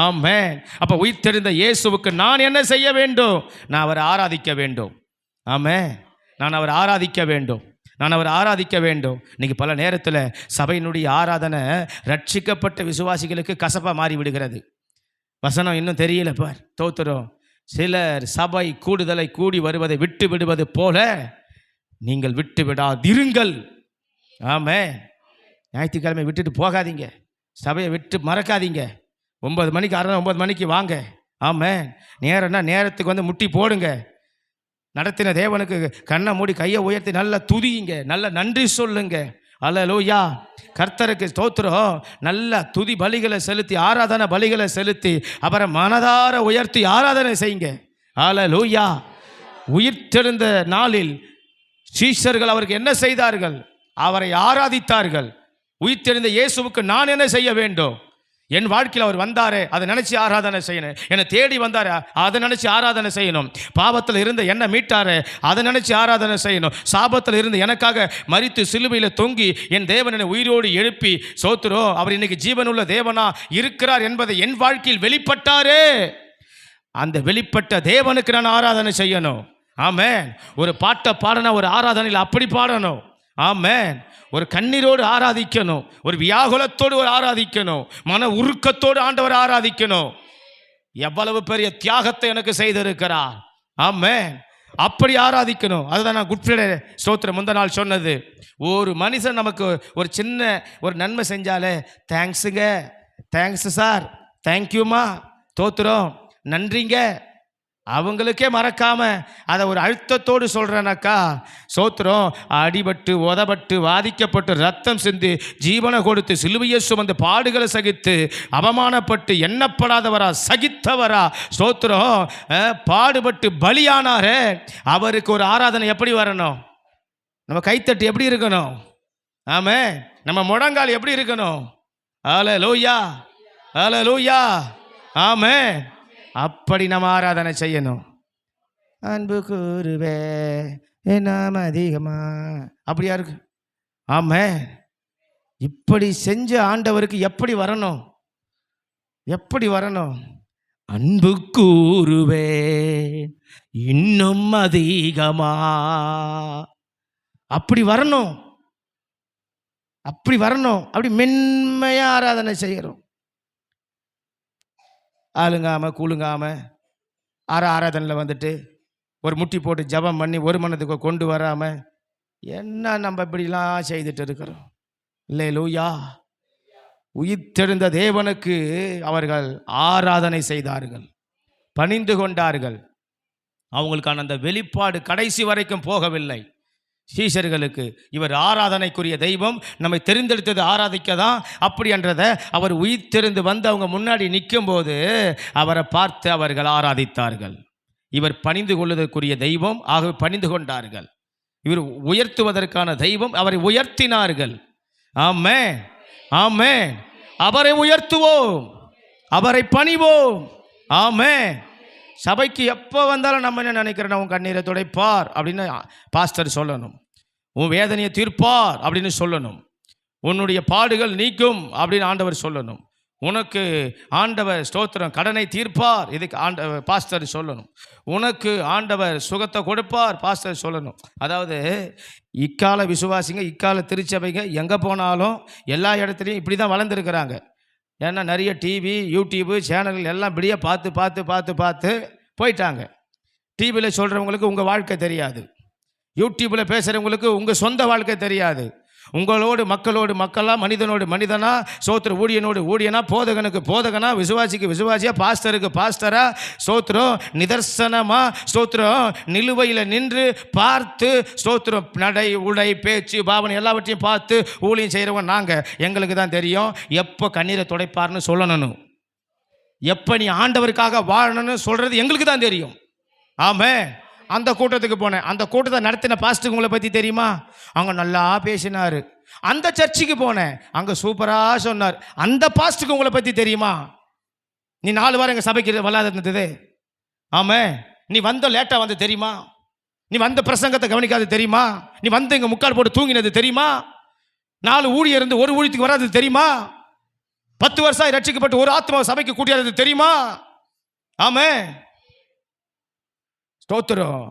ஆமென். அப்போ உயிர்த்தெழுந்த இயேசுவுக்கு நான் என்ன செய்ய வேண்டும்? நான் அவரை ஆராதிக்க வேண்டும். ஆமென். நான் அவரை ஆராதிக்க வேண்டும். இன்னைக்கு பல நேரத்தில் சபையினுடைய ஆராதனை ரட்சிக்கப்பட்ட விசுவாசிகளுக்கு கசப்பாக மாறி விடுகிறது. வசனம் இன்னும் தெரியல பார். தோத்துறோம். சிலர் சபை கூடுதலை கூடி வருவதை விட்டு விடுவது போல நீங்கள் விட்டு விடாதிருங்கள். ஆமென். ஞாயிற்றுக்கிழமை விட்டுட்டு போகாதீங்க, சபையை விட்டு மறக்காதீங்க. 9 மணிக்கு 9 மணிக்கு வாங்க. ஆமென். நேரத்துக்கு முட்டி போடுங்க. நடத்தின தேவனுக்கு கண்ணை மூடி கையை உயர்த்தி நல்ல துதியுங்க, நல்ல நன்றி சொல்லுங்க. அல்லேலூயா. கர்த்தருக்கு ஸ்தோத்திரம். நல்ல துதி பலிகளை செலுத்தி, ஆராதனை பலிகளை செலுத்தி அவரை மனதார உயர்த்தி ஆராதனை செய்யுங்க. அல்லேலூயா. உயிர்த்தெழுந்த நாளில் சீஷர்கள் அவருக்கு என்ன செய்தார்கள்? அவரை ஆராதித்தார்கள். உயிர்த்தெழுந்த இயேசுவுக்கு நான் என்ன செய்ய வேண்டும்? என் வாழ்க்கையில் அவர் வந்தாரே, அதை நினைச்சு ஆராதனை செய்யணும். என்னை தேடி வந்தாரு, அதை நினைச்சு ஆராதனை செய்யணும். பாவத்தில் இருந்து என்னை மீட்டாரு, அதை நினைச்சு ஆராதனை செய்யணும். சாபத்தில் இருந்து எனக்காக மரித்து சிலுவையில் தொங்கி என் தேவன் என்னை உயிரோடு எழுப்பி சோத்துறோம், அவர் இன்னைக்கு ஜீவனுள்ள தேவனா இருக்கிறார் என்பதை என் வாழ்க்கையில் வெளிப்பட்டாரே, அந்த வெளிப்பட்ட தேவனுக்கு நான் ஆராதனை செய்யணும். ஆமென். ஒரு பாட்டை பாடணும், ஒரு ஆராதனையில் அப்படி பாடணும். ஆமென். ஒரு கண்ணீரோடு ஆராதிக்கணும், ஒரு வியாகுலத்தோடு ஒரு ஆராதிக்கணும், மன உருக்கத்தோடு ஆண்டவர் ஆராதிக்கணும். எவ்வளவு பெரிய தியாகத்தை எனக்கு செய்திருக்கிறார். ஆமென். அப்படி ஆராதிக்கணும். அதுதான் நான் குட் ஃப்ரைடே ஸ்தோத்திரம் முந்த நாள் சொன்னது. ஒரு மனுஷன் நமக்கு ஒரு சின்ன ஒரு நன்மை செஞ்சாலே தேங்க்ஸுங்க, தேங்க்ஸ் சார், தேங்க்யூமா, தோத்துறோம், நன்றிங்க, அவங்களுக்கே மறக்காம அதை ஒரு அழுத்தத்தோடு சொல்கிறேனாக்கா, சோத்திரம் அடிபட்டு உதப்பட்டு வாதிக்கப்பட்டு ரத்தம் சிந்தி ஜீவனை கொடுத்து சிலுவையை சுமந்து பாடுகளை சகித்து அவமானப்பட்டு எண்ணப்படாதவரா சகித்தவரா சோத்திரம் பாடுபட்டு பலியானாரே, அவருக்கு ஒரு ஆராதனை எப்படி வரணும்? நம்ம கைத்தட்டு எப்படி இருக்கணும்? ஆமே, நம்ம முழங்கால் எப்படி இருக்கணும்? ஹல்லேலூயா, ஹல்லேலூயா, ஆமே. அப்படி நம்ம ஆராதனை செய்யணும். அன்பு கூறுவே நாம் அதிகமா, அப்படியா இருக்கு? ஆமே. இப்படி செஞ்ச ஆண்டவருக்கு எப்படி வரணும்? எப்படி வரணும்? அன்பு கூறுவே இன்னும் அதிகமா, அப்படி வரணும், அப்படி வரணும். அப்படி மென்மையா ஆராதனை செய்கிறோம். ஆளுங்காம கூழுங்காம ஆராதனையில் வந்துட்டு ஒரு முட்டி போட்டு ஜபம் பண்ணி ஒரு மனதுக்கு கொண்டு வராமல் என்ன நம்ம இப்படிலாம் செய்துட்டு இருக்கிறோம். அல்லேலூயா. உயிர்த்தெழுந்த தேவனுக்கு அவர்கள் ஆராதனை செய்தார்கள், பணிந்து கொண்டார்கள். அவங்களுக்கான அந்த வெளிப்பாடு கடைசி வரைக்கும் போகவில்லை. சீஷர்களுக்கு இவர் ஆராதனைக்குரிய தெய்வம், நம்மை தெரிந்தெடுத்தது ஆராதிக்க தான் அப்படி என்றதை அவர் உயிர்த்தெழுந்து வந்து அவங்க முன்னாடி நிற்கும் போது அவரை பார்த்து அவர்கள் ஆராதித்தார்கள். இவர் பணிந்து கொள்வதற்குரிய தெய்வம், ஆகவே பணிந்து கொண்டார்கள். இவர் உயர்த்துவதற்கான தெய்வம், அவரை உயர்த்தினார்கள். ஆமென், ஆமென். அவரை உயர்த்துவோம், அவரை பணிவோம். ஆமென். சபைக்கு எப்போ வந்தாலும் நம்ம என்ன நினைக்கிறோம்? உன் கண்ணீரை துடைப்பார் அப்படின்னு பாஸ்டர் சொல்லணும், உன் வேதனையை தீர்ப்பார் அப்படின்னு சொல்லணும், உன்னுடைய பாடுகள் நீக்கும் அப்படின்னு ஆண்டவர் சொல்லணும், உனக்கு ஆண்டவர் ஸ்தோத்திரம் கடனை தீர்ப்பார் இதுக்கு பாஸ்டர் சொல்லணும், உனக்கு ஆண்டவர் சுகத்தை கொடுப்பார் பாஸ்டர் சொல்லணும். அதாவது இக்கால விசுவாசிங்க, இக்கால திருச்சபைங்க எங்கே போனாலும் எல்லா இடத்துலையும் இப்படி தான் வளர்ந்துருக்கிறாங்க. ஏன்னா நிறைய டிவி யூடியூப்பு சேனல்கள் எல்லாம் இப்படியே பார்த்து பார்த்து பார்த்து பார்த்து போயிட்டாங்க. டிவியில் சொல்கிறவங்களுக்கு உங்கள் வாழ்க்கை தெரியாது, யூடியூப்பில் பேசுகிறவங்களுக்கு உங்கள் சொந்த வாழ்க்கை தெரியாது. உங்களோடு மக்களோடு மக்களா, மனிதனோடு மனிதனா, சோத்திர ஊழியனோடு ஊழியனா, போதகனுக்கு போதகனா, விசுவாசிக்கு விசுவாசியா, பாஸ்டருக்கு பாஸ்டரா, சோத்திரம் நிதர்சனமாக சோத்திரம் நிலுவையில் நின்று பார்த்து சோத்திரம் நடை உடை பேச்சு பாவனை எல்லாவற்றையும் பார்த்து ஊழியம் செய்கிறவங்க நாங்கள். எங்களுக்கு தான் தெரியும் எப்போ கண்ணீரை துடைப்பார்னு சொல்லணும், எப்போ நீ ஆண்டவருக்காக வாழணும்னு சொல்கிறது எங்களுக்கு தான் தெரியும். ஆமாம். அந்த கூட்டத்துக்கு போனேன், அந்த கூட்டத்தை நடத்தின பாஸ்டருக்கு உங்களை பற்றி தெரியுமா? அவங்க நல்லா பேசினார். அந்த சர்ச்சுக்கு போனேன், அங்கே சூப்பராக சொன்னார். அந்த பாஸ்டருக்கு உங்களை பற்றி தெரியுமா? நீ 4 வாரம் எங்கள் சபைக்கு வராது இருந்தது. ஆமாம். நீ வந்த லேட்டாக வந்து தெரியுமா? நீ வந்த பிரசங்கத்தை கவனிக்காது தெரியுமா? நீ வந்து இங்கே முக்கால் போட்டு தூங்கினது தெரியுமா? 4 ஊழியர் இருந்து ஒரு ஊழியத்துக்கு வராது தெரியுமா? 10 வருஷம் ரட்சிக்கப்பட்டு ஒரு ஆத்மாவை சபைக்கு கூட்டியாதது தெரியுமா? ஆமாம். ஸ்தோத்திரம்.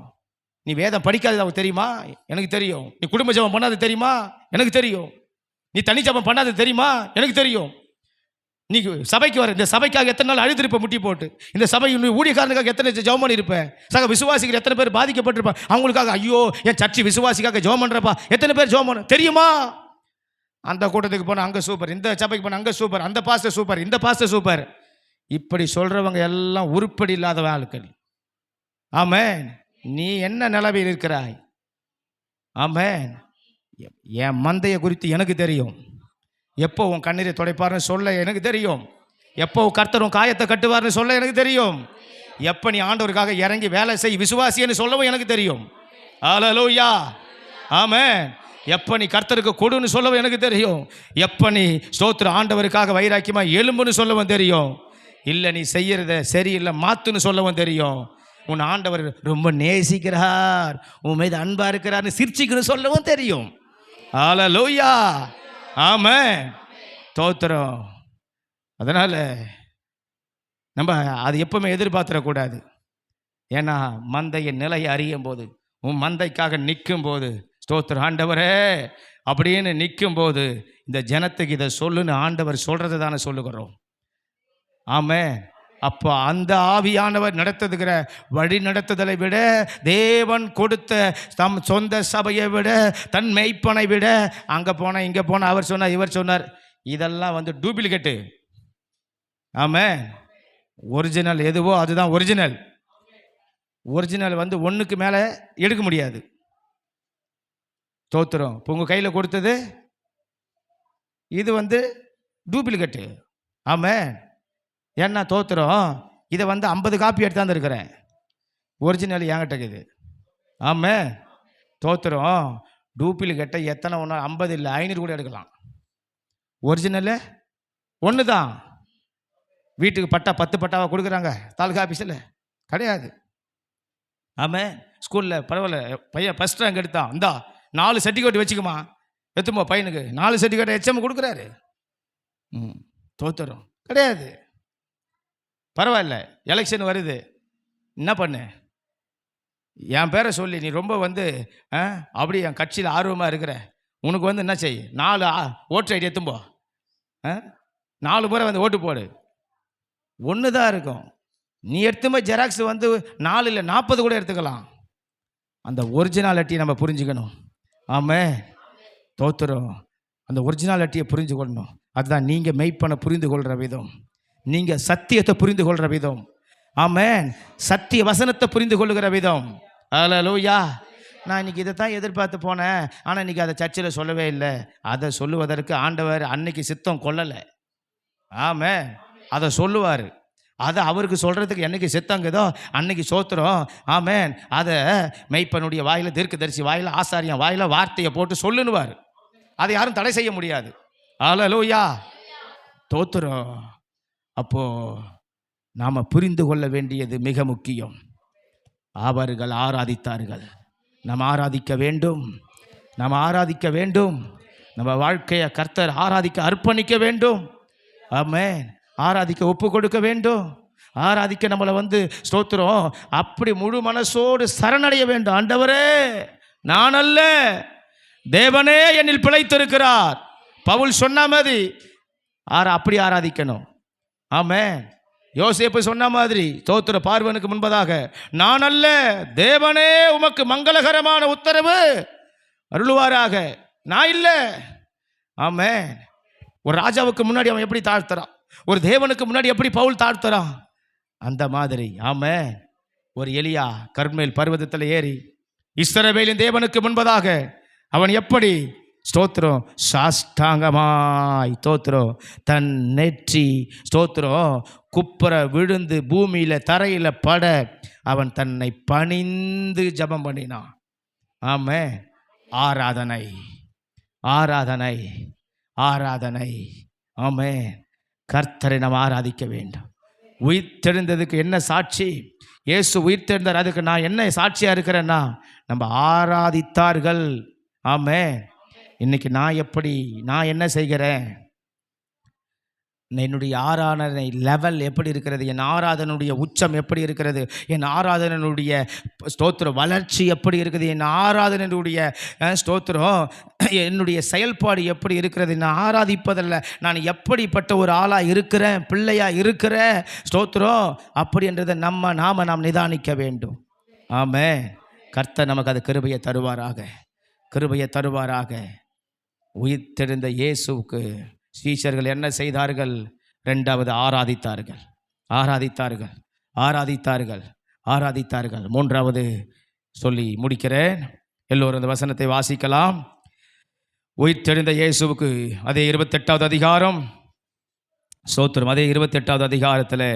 நீ வேதம் படிக்காதது அவங்களுக்கு தெரியுமா? எனக்கு தெரியும். நீ குடும்ப ஜபம் பண்ணாது தெரியுமா? எனக்கு தெரியும். நீ தனி ஜபம் பண்ணாது தெரியுமா? எனக்கு தெரியும். நீ சபைக்கு வர, இந்த சபைக்காக எத்தனை நாள் அழுதுருப்ப முட்டி போட்டு, இந்த சபை ஊழியக்காரனுக்காக எத்தனை ஜெபம் பண்ணியிருப்பேன், சக விசுவாசிகள் எத்தனை பேர் பாதிக்கப்பட்டிருப்பேன், அவங்களுக்காக ஐயோ என் சர்ச்சு விசுவாசிக்காக ஜெபம் பண்ணுறப்பா எத்தனை பேர் ஜெபம் பண்ண தெரியுமா? அந்த கூட்டத்துக்கு போனால் அங்கே சூப்பர், இந்த சபைக்கு போனால் அங்கே சூப்பர், அந்த பாஸ்டர் சூப்பர், இந்த பாஸ்டர் சூப்பர், இப்படி சொல்கிறவங்க எல்லாம் உருப்படி இல்லாத ஆட்கள். ஆமென். நீ என்ன நிலவில் இருக்கிறாய்? ஆமென். என் மந்தையை குறித்து எனக்கு தெரியும். எப்போ உன் கண்ணீரை துடைப்பார்னு சொல்ல எனக்கு தெரியும். எப்போ கர்த்தர் உன் காயத்தை கட்டுவார்னு சொல்ல எனக்கு தெரியும். எப்போ நீ ஆண்டவருக்காக இறங்கி வேலை செய் விசுவாசின்னு சொல்லவும் எனக்கு தெரியும். ஹல்லேலூயா. ஆமென். எப்போ நீ கர்த்தருக்கு கொடுன்னு சொல்லவும் எனக்கு தெரியும். எப்போ நீ ஸ்தோத்திரம் ஆண்டவருக்காக வைராக்கியமா எலும்புன்னு சொல்லவும் தெரியும். இல்லை நீ செய்யறத சரியில்லை மாத்துன்னு சொல்லவும் தெரியும். உன் ஆண்டவர் ரொம்ப நேசிக்கிறார், உன் மீது அன்பா இருக்கிறார்னு சிரிச்சிக்கணும் சொல்லவும் தெரியும். ஹல்லேலூயா, ஆமென், ஸ்தோத்திரம். அதனால நம்ம அது எப்பவுமே எதிர்பார்த்துடக்கூடாது. ஏன்னா மந்தையின் நிலையை அறியும் போது, உன் மந்தைக்காக நிற்கும் போது, ஸ்தோத்திரம் ஆண்டவரே அப்படின்னு நிற்கும் போது, இந்த ஜனத்துக்கு இதை சொல்லுன்னு ஆண்டவர் சொல்றது தானே சொல்லுகிறோம். ஆமென். அப்போ அந்த ஆவியானவர் நடத்துகிற வழி நடத்துதலை விட, தேவன் கொடுத்த தம் சொந்த சபையை விட, தன் மெய்ப்பனை விட, அங்கே போன இங்கே போன அவர் சொன்னார் இவர் சொன்னார், இதெல்லாம் வந்து டூப்ளிகேட்டு. ஆமென். ஒரிஜினல் எதுவோ அதுதான் ஒரிஜினல். ஒரிஜினல் வந்து ஒன்றுக்கு மேலே எடுக்க முடியாது. ஸ்தோத்திரம். இப்போ உங்கள் கையில் கொடுத்தது இது வந்து டூப்ளிகேட்டு. ஆமென். ஏன்னா ஸ்தோத்திரம், இதை வந்து 50 காப்பி எடுத்தாந்து இருக்கிறேன், ஒரிஜினல் என்கிட்ட இருக்குது. ஆமென், ஸ்தோத்திரம். டூப்ளிகேட்டை எத்தனை ஒன்றா 50 இல்லை 500 கூட எடுக்கலாம். ஒரிஜினலு ஒன்று தான். வீட்டுக்கு பட்டா 10 பட்டாவை கொடுக்குறாங்க தாலுகா ஆஃபீஸில், கிடையாது. ஆமாம், ஸ்கூலில் பரவாயில்ல, பையன் ஃபஸ்ட் ரேங்க் எடுத்தான், இந்தா 4 சர்டிஃபிகேட் வச்சுக்குமா, எத்துமா பையனுக்கு 4 சர்டிஃபிகேட் HM கொடுக்குறாரு. தோத்துறோம், கிடையாது. பரவாயில்ல, எலெக்ஷன் வருது, என்ன பண்ணு, என் பேரை சொல்லி நீ ரொம்ப வந்து அப்படி என் கட்சியில் ஆர்வமாக இருக்கிற, உனக்கு வந்து என்ன செய், 4 ஓட்டர் ஐடி எத்தும்போ, 4 முறை வந்து ஓட்டு போடு, ஒன்று தான் இருக்கும். நீ எடுத்துமே ஜெராக்ஸ் வந்து 4 இல்லை 40 கூட எடுத்துக்கலாம். அந்த ஒரிஜினாலிட்டியை நம்ம புரிஞ்சுக்கணும். ஆமாம், தோத்துறோம். அந்த ஒரிஜினாலிட்டியை புரிஞ்சு கொள்ளணும். அதுதான் நீங்கள் மெய்ப்பனை புரிந்து கொள்கிற விதம், நீங்கள் சத்தியத்தை புரிந்து கொள்கிற விதம். ஆமென், சத்திய வசனத்தை புரிந்து கொள்ளுகிற விதம். ஹல்லேலூயா. நான் இன்றைக்கி இதை தான் எதிர்பார்த்து போனேன், ஆனால் இன்றைக்கி அதை சர்ச்சில் சொல்லவே இல்லை. அதை சொல்லுவதற்கு ஆண்டவர் அன்னைக்கு சித்தம் கொள்ளலை. ஆமென், அதை சொல்லுவார். அதை அவருக்கு சொல்கிறதுக்கு என்னைக்கு சித்தங்குதோ அன்னைக்கு சோத்துறோம். ஆமென், அதை மெய்ப்பனுடைய வாயில், தீர்க்கதரிசி வாயில், ஆசாரியன் வாயில் வார்த்தையை போட்டு சொல்லுன்னுவார். அதை யாரும் தடை செய்ய முடியாது. ஹல்லேலூயா, தோத்துறோம். அப்போது நாம் புரிந்து கொள்ள வேண்டியது மிக முக்கியம். அவர்கள் ஆராதித்தார்கள், நாம் ஆராதிக்க வேண்டும். நாம் ஆராதிக்க வேண்டும். நம்ம வாழ்க்கையை கர்த்தர் ஆராதிக்க அர்ப்பணிக்க வேண்டும். ஆமென், ஆராதிக்க ஒப்பு கொடுக்க வேண்டும். ஆராதிக்க நம்மளை வந்து ஸ்தோத்திரம் அப்படி முழு மனசோடு சரணடைய வேண்டும். ஆண்டவரே நான் அல்ல, தேவனே என்னில் பிழைத்திருக்கிறார். பவுல் சொன்ன மாதிரி அப்படி ஆராதிக்கணும். ஆமென், யோசேப்பு சொன்ன மாதிரி ஸ்தோத்திர பார்வனுக்கு முன்பதாக நான் அல்ல, தேவனே உமக்கு மங்களகரமான உத்தரவு அருளுவாராக, நான் இல்லை. ஆமென், ஒரு ராஜாவுக்கு முன்னாடி அவன் எப்படி தாழ்த்துறான், ஒரு தேவனுக்கு முன்னாடி எப்படி பவுல் தாழ்த்துறான், அந்த மாதிரி. ஆமென், ஒரு எலியா கர்மேல் பர்வதத்தில் ஏறி இஸ்ரவேலின் தேவனுக்கு முன்பதாக அவன் எப்படி ஸ்தோத்திரம் சாஷ்டாங்கமாய் ஸ்தோத்திரம் தன் நெற்றி ஸ்தோத்திரம் குப்புற விழுந்து பூமியில் தரையில் பட அவன் தன்னை பணிந்து ஜெபம் பண்ணினான். ஆமென், ஆராதனை ஆராதனை ஆராதனை. ஆமென், கர்த்தரை நாம் ஆராதிக்க வேண்டும். உயிர்த்தெழுந்ததுக்கு என்ன சாட்சி? இயேசு உயிர்த்தெழுந்தார், அதுக்கு நான் என்ன சாட்சியாக இருக்கிறேன்னா நம்ம ஆராதித்தார்கள். ஆமென், இன்னைக்கு நான் என்ன செய்கிறேன், என்னுடைய ஆராதனை லெவல் எப்படி இருக்கிறது, என் ஆராதனுடைய உச்சம் எப்படி இருக்கிறது, என் ஆராதனுடைய ஸ்தோத்திரம் வளர்ச்சி எப்படி இருக்குது, என் ஆராதனுடைய ஸ்தோத்திரம் என்னுடைய செயல்பாடு எப்படி இருக்கிறது, நான் ஆராதிப்பதில்லை நான் எப்படிப்பட்ட ஒரு ஆளாக இருக்கிறேன், பிள்ளையாக இருக்கிறேன் ஸ்தோத்திரம் அப்படி என்றதை நாம் நிதானிக்க வேண்டும். ஆமென், கர்த்தர் நமக்கு அது கிருபையை தருவாராக, கிருபையை தருவாராக. உயிர்த்தெழுந்த இயேசுவுக்கு சீஷர்கள் என்ன செய்தார்கள்? 2வது ஆராதித்தார்கள், ஆராதித்தார்கள், ஆராதித்தார்கள், ஆராதித்தார்கள். 3வது சொல்லி முடிக்கிறேன். எல்லோரும் அந்த வசனத்தை வாசிக்கலாம். உயிர்த்தெழுந்த இயேசுவுக்கு அதே 28வது அதிகாரம் ஸ்தோத்திரம், அதே 28வது அதிகாரத்தில்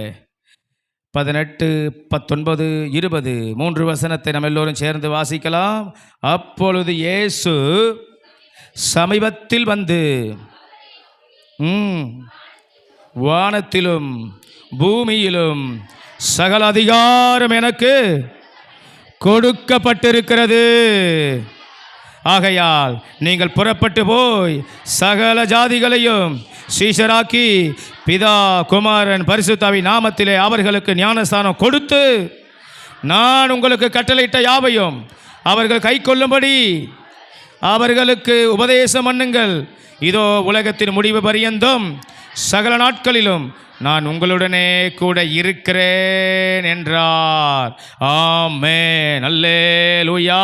18, 19, 20 3 வசனத்தை நம்ம எல்லோரும் சேர்ந்து வாசிக்கலாம். அப்பொழுது இயேசு சமீபத்தில் வந்து வானத்திலும் பூமியிலும் சகல அதிகாரம் எனக்கு கொடுக்கப்பட்டிருக்கிறது. ஆகையால் நீங்கள் புறப்பட்டு போய் சகல ஜாதிகளையும் சீஷராக்கி பிதா குமாரன் பரிசுத்தாவின் நாமத்திலே அவர்களுக்கு ஞானஸ்தானம் கொடுத்து நான் உங்களுக்கு கட்டளையிட்ட யாவையும் அவர்கள் கை கொள்ளும்படி அவர்களுக்கு உபதேசம் பண்ணுங்கள். இதோ உலகத்தின் முடிவு பரியந்தம் சகல நாட்களிலும் நான் உங்களுடனே கூட இருக்கிறேன் என்றார். ஆமென். அல்லேலூயா.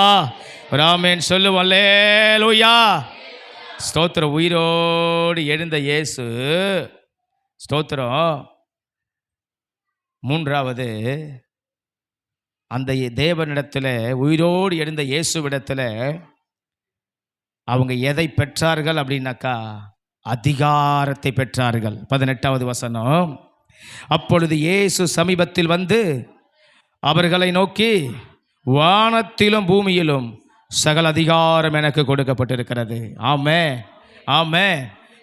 ஆமென் சொல்லுவோம். அல்லேலூயா. ஸ்தோத்திரம். உயிரோடு எழுந்த இயேசு, ஸ்தோத்திரம். மூன்றாவது, அந்த தேவனிடத்தில் உயிரோடு எழுந்த இயேசுவிடத்தில் அவங்க எதை பெற்றார்கள் அப்படின்னாக்கா அதிகாரத்தை பெற்றார்கள். 18வது வசனம். அப்பொழுது இயேசு சமீபத்தில் வந்து அவர்களை நோக்கி, வானத்திலும் பூமியிலும் சகல அதிகாரம் எனக்கு கொடுக்கப்பட்டிருக்கிறது. ஆமென், ஆமென்,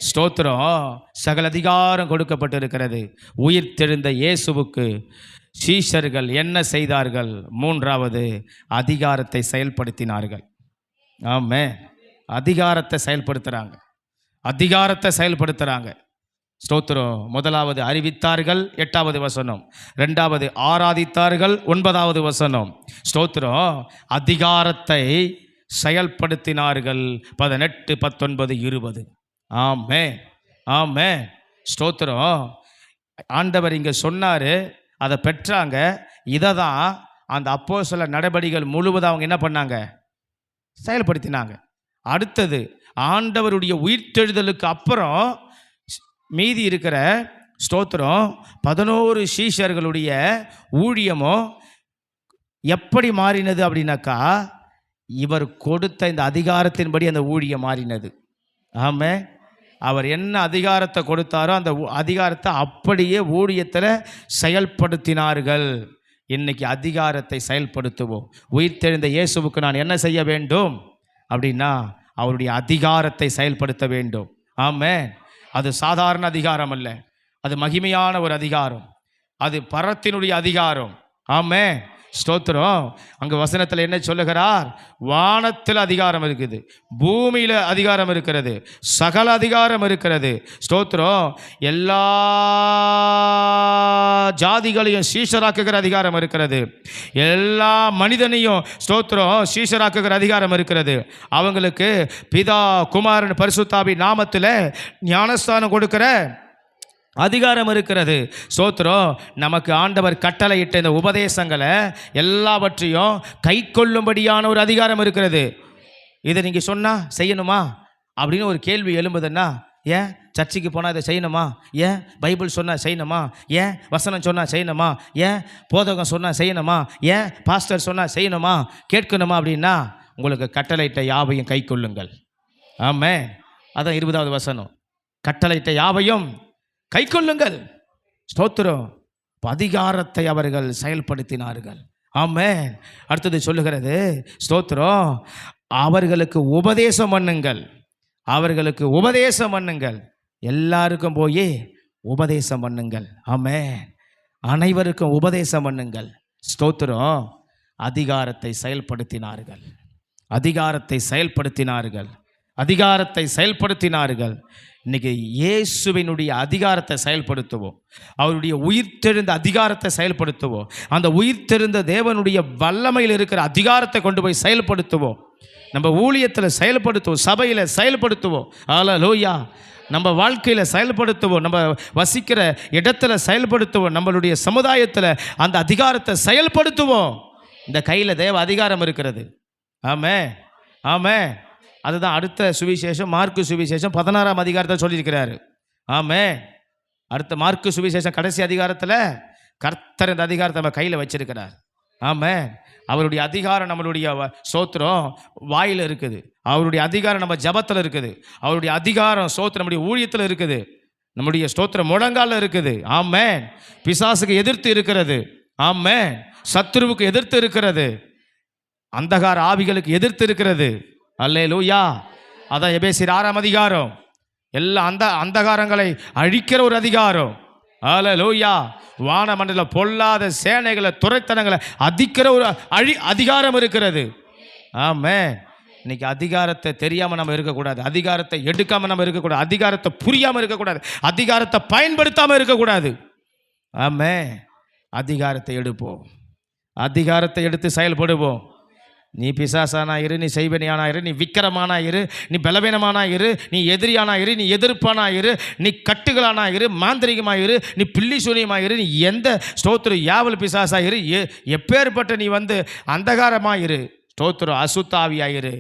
ஸ்தோத்திரம். சகல அதிகாரம் கொடுக்கப்பட்டிருக்கிறது. உயிர்த்தெழுந்த இயேசுவுக்கு சீஷர்கள் என்ன செய்தார்கள்? மூன்றாவது, அதிகாரத்தை செயல்படுத்தினார்கள். ஆமென். அதிகாரத்தை செயல்படுத்துகிறாங்க, அதிகாரத்தை செயல்படுத்துகிறாங்க. ஸ்தோத்திரம். முதலாவது அறிவித்தார்கள், 8வது வசனம். ரெண்டாவது ஆராதித்தார்கள், 9வது வசனம். ஸ்தோத்திரம். அதிகாரத்தை செயல்படுத்தினார்கள், 18, 19, 20. ஆமென், ஆமென், ஸ்தோத்திரம். ஆண்டவர் இங்கே சொன்னார், அதை பெற்றாங்க. இதை தான் அந்த அப்போஸ்தலர் நடபடிகள் முழுவதும் அவங்க என்ன பண்ணாங்க? செயல்படுத்தினாங்க. அடுத்தது, ஆண்டவருடைய உயிர்த்தெழுதலுக்கு அப்புறம் மீதி இருக்கிற ஸ்தோத்திரம் 11 சீஷர்களுடைய ஊழியமோ எப்படி மாறினது அப்படின்னாக்கா, இவர் கொடுத்த இந்த அதிகாரத்தின்படி அந்த ஊழியம் மாறினது. ஆமாம். அவர் என்ன அதிகாரத்தை கொடுத்தாரோ அந்த அதிகாரத்தை அப்படியே ஊழியத்தில் செயல்படுத்தினார்கள். இன்னைக்கு அதிகாரத்தை செயல்படுத்துவோம். உயிர்த்தெழுந்த இயேசுவுக்கு நான் என்ன செய்ய வேண்டும் அப்படின்னா, அவருடைய அதிகாரத்தை செயல்படுத்த வேண்டும். ஆமென். அது சாதாரண அதிகாரம் அல்ல, அது மகிமையான ஒரு அதிகாரம், அது பரத்தினுடைய அதிகாரம். ஆமென், ஸ்தோத்திரம். அங்கே வசனத்தில் என்ன சொல்லுகிறார்? வானத்தில் அதிகாரம் இருக்குது, பூமியில் அதிகாரம் இருக்கிறது, சகல அதிகாரம் இருக்கிறது. ஸ்தோத்திரம். எல்லா ஜாதிகளையும் சீஷராக்குகிற அதிகாரம் இருக்கிறது. எல்லா மனிதனையும் ஸ்தோத்திரம் சீஷராக்குகிற அதிகாரம் இருக்கிறது. அவங்களுக்கு பிதா குமாரன் பரிசுத்தாவின் நாமத்தில் ஞானஸ்தானம் கொடுக்கிற அதிகாரம் இருக்கிறது. ஸ்தோத்திரம். நமக்கு ஆண்டவர் கட்டளையிட்ட இந்த உபதேசங்களை எல்லாவற்றையும் கை கொள்ளும்படியான ஒரு அதிகாரம் இருக்கிறது. இதை நீங்கள் சொன்னால் செய்யணுமா அப்படின்னு ஒரு கேள்வி எழும்புதுன்னா, ஏன் சர்ச்சுக்கு போனால் இதை செய்யணுமா? ஏன் பைபிள் சொன்னால் செய்யணுமா? ஏன் வசனம் சொன்னால் செய்யணுமா? ஏன் போதகம் சொன்னால் செய்யணுமா? ஏன் பாஸ்டர் சொன்னால் செய்யணுமா, கேட்கணுமா அப்படின்னா, உங்களுக்கு கட்டளையிட்ட யாவையும் கை கொள்ளுங்கள். ஆமென். அதான் 20வது வசனம். கட்டளையிட்ட யாவையும் கை கொள்ளுங்கள். ஸ்தோத்திரம். அதிகாரத்தை அவர்கள் செயல்படுத்தினார்கள். ஆமென். அடுத்தது சொல்லுகிறது, ஸ்தோத்திரம், அவர்களுக்கு உபதேசம் பண்ணுங்கள், அவர்களுக்கு உபதேசம் பண்ணுங்கள். எல்லாருக்கும் போய் உபதேசம் பண்ணுங்கள். ஆமென். அனைவருக்கும் உபதேசம் பண்ணுங்கள். ஸ்தோத்திரம். அதிகாரத்தை செயல்படுத்தினார்கள், அதிகாரத்தை செயல்படுத்தினார்கள், அதிகாரத்தை செயல்படுத்தினார்கள். இன்னைக்கு இயேசுவினுடைய அதிகாரத்தை செயல்படுத்துவோம். அவருடைய உயிர்த்தெழுந்த அதிகாரத்தை செயல்படுத்துவோம். அந்த உயிர்த்தெழுந்த தேவனுடைய வல்லமையில் இருக்கிற அதிகாரத்தை கொண்டு போய் செயல்படுத்துவோம். நம்ம ஊழியத்தில் செயல்படுத்துவோம், சபையில் செயல்படுத்துவோம். அல்லேலூயா. நம்ம வாழ்க்கையில் செயல்படுத்துவோம், நம்ம வசிக்கிற இடத்துல செயல்படுத்துவோம், நம்மளுடைய சமுதாயத்தில் அந்த அதிகாரத்தை செயல்படுத்துவோம். இந்த கையில் தேவ அதிகாரம் இருக்கிறது. ஆமென், ஆமென். அதுதான் அடுத்த சுவிசேஷம், மார்க்கு சுவிசேஷம் 16ஆம் அதிகாரத்தை சொல்லியிருக்கிறாரு. ஆமென். அடுத்த மார்க்கு சுவிசேஷம் கடைசி அதிகாரத்தில் கர்த்தர் இந்த அதிகாரத்தை நம்ம கையில் வச்சிருக்கிறார். ஆமென். அவருடைய அதிகாரம் நம்மளுடைய ஸ்தோத்திரம் வாயில் இருக்குது, அவருடைய அதிகாரம் நம்ம ஜபத்தில் இருக்குது, அவருடைய அதிகாரம் ஸ்தோத்திரம் நம்முடைய ஊழியத்தில் இருக்குது, நம்முடைய ஸ்தோத்திரம் முழங்கால இருக்குது. ஆமென். பிசாசுக்கு எதிர்த்து இருக்கிறது. ஆமென். சத்துருவுக்கு எதிர்த்து இருக்கிறது, அந்தகார ஆவிகளுக்கு எதிர்த்து இருக்கிறது. அல்லேலூயா. அதான் எபேசியர் 6ஆம் அதிகாரம். எல்லா அந்தகாரங்களை அழிக்கிற ஒரு அதிகாரம். ஹல்லேலூயா. வானமண்டல பொல்லாத சேனைகளை துரைத்தனங்களை அதிக்கிற ஒரு அதிகாரம் இருக்கிறது. ஆமென். இன்னைக்கு அதிகாரத்தை தெரியாமல் நம்ம இருக்கக்கூடாது, அதிகாரத்தை எடுக்காமல் நம்ம இருக்கக்கூடாது, அதிகாரத்தை புரியாமல் இருக்கக்கூடாது, அதிகாரத்தை பயன்படுத்தாமல் இருக்கக்கூடாது. ஆமென். அதிகாரத்தை எடுப்போம், அதிகாரத்தை எடுத்து செயல்படுவோம். நீ பிசாசானா இரு, நீ செய்வனியானா இரு, நீ விக்கிரமானா இரு, நீ பலவீனமானா இரு, நீ எதிரியானா இரு, நீ எதிர்ப்பானா இரு, நீ கட்டுகளானா இரு, மாந்திரிகமாக இரு, நீ பில்லி சூனியமாக இரு, நீ எந்த ஸ்தோத்திரம் யாவல் பிசாசா இரு, எப்பேற்பட்ட நீ அந்தகாரமாயிரு, ஸ்தோத்திரம் அசுத்தாவியாயிரு,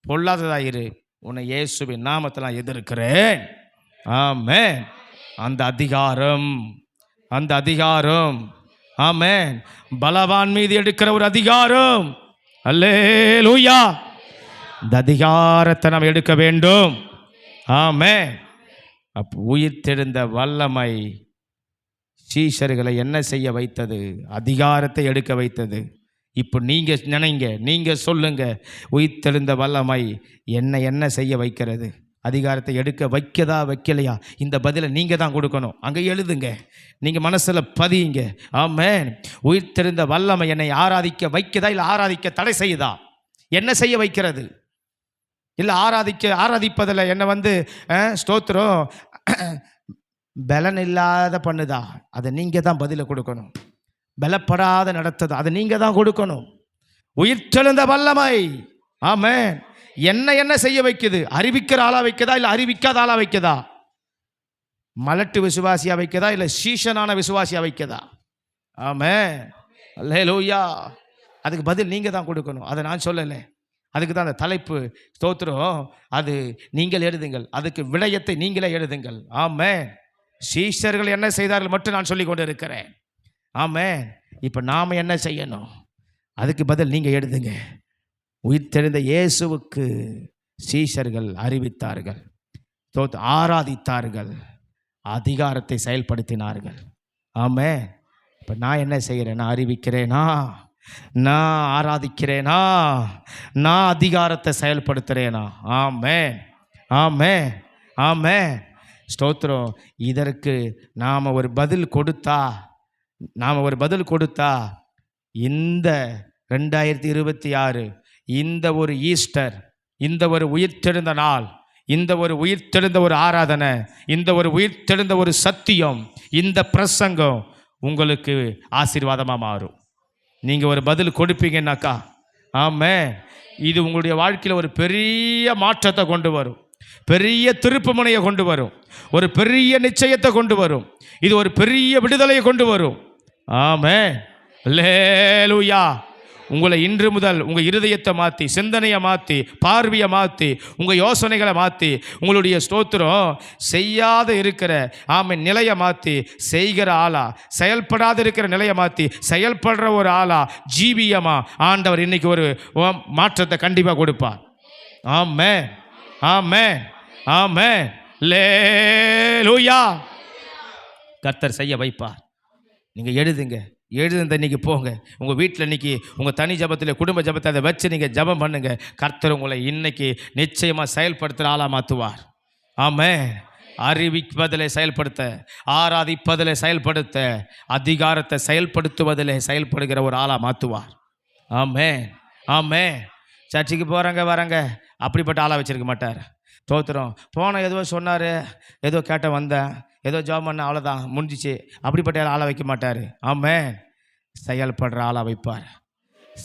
பொல்லாததாயிரு, உன்னை இயேசுவின் நாமத்தில் எதிர்க்கிறேன். ஆமென். அந்த அதிகாரம், அந்த அதிகாரம், ஆமென், பலவான் மீது எடுக்கிற ஒரு அதிகாரம். அல்லேலூயா. இந்த அதிகாரத்தை நாம் எடுக்க வேண்டும். ஆமென். அப்போ உயிர்த்தெழுந்த வல்லமை சீஷர்களை என்ன செய்ய வைத்தது? அதிகாரத்தை எடுக்க வைத்தது. இப்போ நீங்கள் நினைங்க, நீங்கள் சொல்லுங்க, உயிர்த்தெழுந்த வல்லமை என்ன செய்ய வைக்கிறது? அதிகாரத்தை எடுக்க வைக்கதா வைக்கலையா? இந்த பதிலை நீங்கள் தான் கொடுக்கணும். அங்கே எழுதுங்க, நீங்கள் மனசில் பதியுங்க. ஆமென். உயிர்த்தெழுந்த வல்லமை என்னை ஆராதிக்க வைக்கதா இல்லை ஆராதிக்க தடை செய்யுதா? என்ன செய்ய வைக்கிறது? இல்லை ஆராதிப்பதில் என்னை ஸ்தோத்திரம் பலன் இல்லாத பண்ணுதா? அதை நீங்கள் தான் பதிலை கொடுக்கணும். பலப்படாத நடத்தது, அதை நீங்கள் தான் கொடுக்கணும். உயிர்த்தெழுந்த வல்லமை, ஆமென், என்ன செய்ய வைக்குது? அறிவிக்கிற ஆளா வைக்கதா இல்லை அறிவிக்காத ஆளா வைக்கதா? மலட்டு விசுவாசியா வைக்கதா இல்லை சீஷனான விசுவாசியா வைக்கதா? ஆமென். அல்லேலூயா. அதுக்கு பதில் நீங்கள் தான் கொடுக்கணும், அதை நான் சொல்லலை. அதுக்கு தான் அந்த தலைப்பு, ஸ்தோத்திரம், அது நீங்கள் எழுதுங்கள், அதுக்கு விடயத்தை நீங்களே எழுதுங்கள். ஆமென். சீஷர்கள் என்ன செய்தார்கள் மட்டும் நான் சொல்லி கொண்டு இருக்கிறேன். ஆமென். இப்போ நாம் என்ன செய்யணும்? அதுக்கு பதில் நீங்கள் எழுதுங்க. உயிர்த்தெழுந்த இயேசுவுக்கு சீஷர்கள் அறிவித்தார்கள், ஆராதித்தார்கள், அதிகாரத்தை செயல்படுத்தினார்கள். ஆமென். இப்போ நான் என்ன செய்கிறேன்? நான் அறிவிக்கிறேனா? நான் ஆராதிக்கிறேனா? நான் அதிகாரத்தை செயல்படுத்துகிறேனா? ஆமென், ஆமென், ஆமென். ஸ்தோத்திரம். இதற்கு நாம் ஒரு பதில் கொடுத்தா இந்த 2026 இந்த ஒரு ஈஸ்டர், இந்த ஒரு உயிர்த்தெழுந்த நாள், இந்த ஒரு உயிர்த்தெழுந்த ஒரு ஆராதனை, இந்த ஒரு உயிர்த்தெழுந்த ஒரு சத்தியம், இந்த பிரசங்கம் உங்களுக்கு ஆசீர்வாதமாக மாறும். நீங்கள் ஒரு பதில் கொடுப்பீங்கன்னாக்கா, ஆமென், இது உங்களுடைய வாழ்க்கையில் ஒரு பெரிய மாற்றத்தை கொண்டு வரும், பெரிய திருப்பு முனையை கொண்டு வரும், ஒரு பெரிய நிச்சயத்தை கொண்டு வரும், இது ஒரு பெரிய விடுதலையை கொண்டு வரும். ஆமென். அல்லேலூயா. உங்களை இன்று முதல் உங்கள் இருதயத்தை மாற்றி, சிந்தனையை மாற்றி, பார்வையை மாற்றி, உங்கள் யோசனைகளை மாற்றி, உங்களுடைய ஸ்தோத்திரம் செய்யாத இருக்கிற நிலையை மாற்றி செய்கிற ஆளா, செயல்படாத இருக்கிற நிலையை மாற்றி செயல்படுற ஒரு ஆளா, ஜீவியமா ஆண்டவர் இன்னைக்கு ஒரு மாற்றத்தை கண்டிப்பாக கொடுப்பார். ஆமென், ஆமென், ஆமென். அல்லேலூயா. கர்த்தர் செய்ய வைப்பார். நீங்கள் எழுதுங்க இன்னைக்கு போங்க உங்கள் வீட்டில், இன்னைக்கு உங்கள் தனி ஜபத்தில், குடும்ப ஜபத்தை அதை வச்சு நீங்கள் ஜபம் பண்ணுங்க. கர்த்தர் உங்களை இன்னைக்கு நிச்சயமாக செயல்படுத்துகிற ஆளாக மாற்றுவார். ஆமென். அறிவிப்பதில் செயல்படுத்த, ஆராதிப்பதில் செயல்படுத்த, அதிகாரத்தை செயல்படுத்துவதில் செயல்படுகிற ஒரு ஆளாக மாற்றுவார். ஆமென், ஆமென். சர்ச்சுக்கு போகிறாங்க வராங்க, அப்படிப்பட்ட ஆளாக வச்சிருக்க மாட்டார். தோத்துறோம், போன ஏதோ சொன்னார், ஏதோ கேட்ட வந்தேன், ஏதோ ஜாப் பண்ண, அவ்வளோதான் முடிஞ்சிச்சு, அப்படிப்பட்ட ஆளை வைக்க மாட்டார். ஆமென். செயல்படுற ஆளாக வைப்பார்,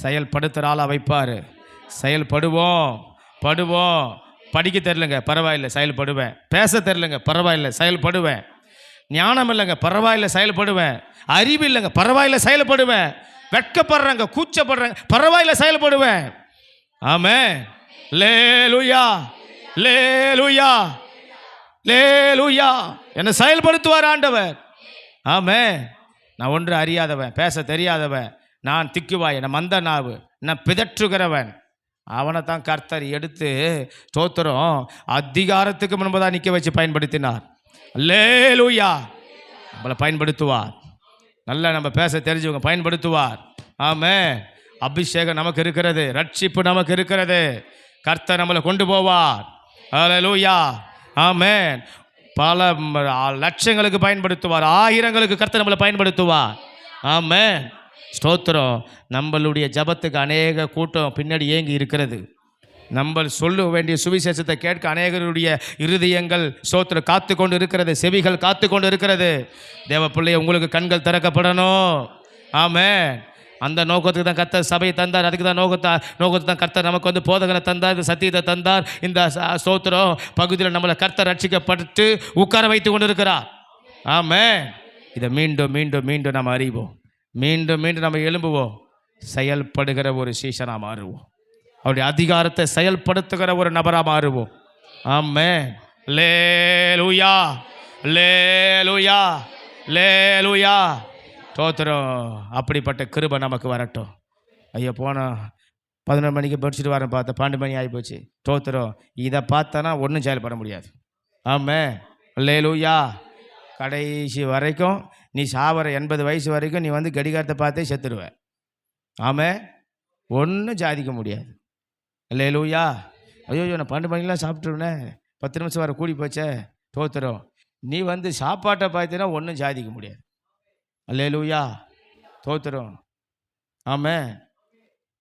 செயல்படுத்துகிற ஆளாக வைப்பார். செயல்படுவோம். படிக்க தெரிலங்க, பரவாயில்லை, செயல்படுவேன். பேச தெரிலங்க, பரவாயில்லை, செயல்படுவேன். ஞானம் இல்லைங்க, பரவாயில்லை, செயல்படுவேன். அறிவு இல்லைங்க, பரவாயில்லை, செயல்படுவேன். வெட்கப்படுறாங்க, கூச்சப்படுறாங்க, பரவாயில்லை, செயல்படுவேன். ஆமென். அல்லேலூயா, அல்லேலூயா, அல்லேலூயா. என்னை செயல்படுத்துவார் ஆண்டவர். ஆமென். நான் ஒன்று அறியாதவன், பேச தெரியாதவன், நான் திக்குவாய், நான் மந்த நாவு, நான் பிதற்றுகிறவன், அவனை தான் கர்த்தர் எடுத்து ஸ்தோத்திரம் அதிகாரத்துக்கு முன்பதாக நிற்க வச்சு பயன்படுத்தினார். அல்லேலூயா. நம்மளை பயன்படுத்துவார். நல்லா நம்ம பேச தெரிஞ்சவங்க பயன்படுத்துவார். ஆமென். அபிஷேகம் நமக்கு இருக்கிறது, ரட்சிப்பு நமக்கு இருக்கிறது. கர்த்தர் நம்மளை கொண்டு போவார். ஹல்லேலூயா. ஆமென். பல லட்சங்களுக்கு பயன்படுத்துவார், ஆயிரங்களுக்கு கர்த்தர் நம்மளை பயன்படுத்துவார். ஆமென். ஸ்தோத்திரம். நம்மளுடைய ஜபத்துக்கு அநேக கூட்டம் பின்னாடி ஏங்கி இருக்கிறது. நம்ம சொல்ல வேண்டிய சுவிசேஷத்தை கேட்க அநேகருடைய இருதயங்கள் ஸ்தோத்திரம் காத்து கொண்டு இருக்கிறது, செவிகள் காத்து கொண்டு இருக்கிறது. தேவ பிள்ளைய, உங்களுக்கு கண்கள் திறக்கப்படணும். ஆமென். அந்த நோக்கத்துக்கு தான் கர்த்தர் சபையை தந்தார். அதுக்கு தான் நோக்கத்தை தான் கர்த்தர் நமக்கு வந்து போதகனை தந்தார், இந்த சத்தியத்தை தந்தார். இந்த ஸ்தோத்திரம் பகுதியில் நம்மளை கர்த்தர் ரட்சிக்கப்பட்டு உட்கார வைத்து கொண்டு இருக்கிறார். ஆமென். இதை மீண்டும் மீண்டும் மீண்டும் நம்ம அறிவோம், மீண்டும் மீண்டும் நம்ம எழும்புவோம், செயல்படுகிற ஒரு சீஷனாக மாறுவோம், அவருடைய அதிகாரத்தை செயல்படுத்துகிற ஒரு நபராக மாறுவோம். ஆமென். அல்லேலூயா, அல்லேலூயா, அல்லேலூயா. ஸ்தோத்திரம். அப்படிப்பட்ட கிருபை நமக்கு வரட்டும். ஐயோ, போனால் 11 மணிக்கு படிச்சுட்டு வரேன், பார்த்தா 12 மணி ஆகிப்போச்சு. ஸ்தோத்திரம். இதை பார்த்தானா ஒன்றும் செயல்பட முடியாது. ஆமென். அல்லேலூயா. கடைசி வரைக்கும் நீ சாவர 80 வயசு வரைக்கும் நீ வந்து கடிகாரத்தை பார்த்தே செத்துடுவ. ஆமென். ஒன்றும் சாதிக்க முடியாது. அல்லேலூயா. ஐயோ, நான் 12 மணிக்கெலாம் சாப்பிட்டுருவேனே, 10 நிமிஷம் வர கூடி போச்சே. ஸ்தோத்திரம். நீ வந்து சாப்பாட்டை பார்த்தீங்கன்னா ஒன்றும் சாதிக்க முடியாது. அல்லேலூயா. ஸ்தோத்திரம். ஆமென்.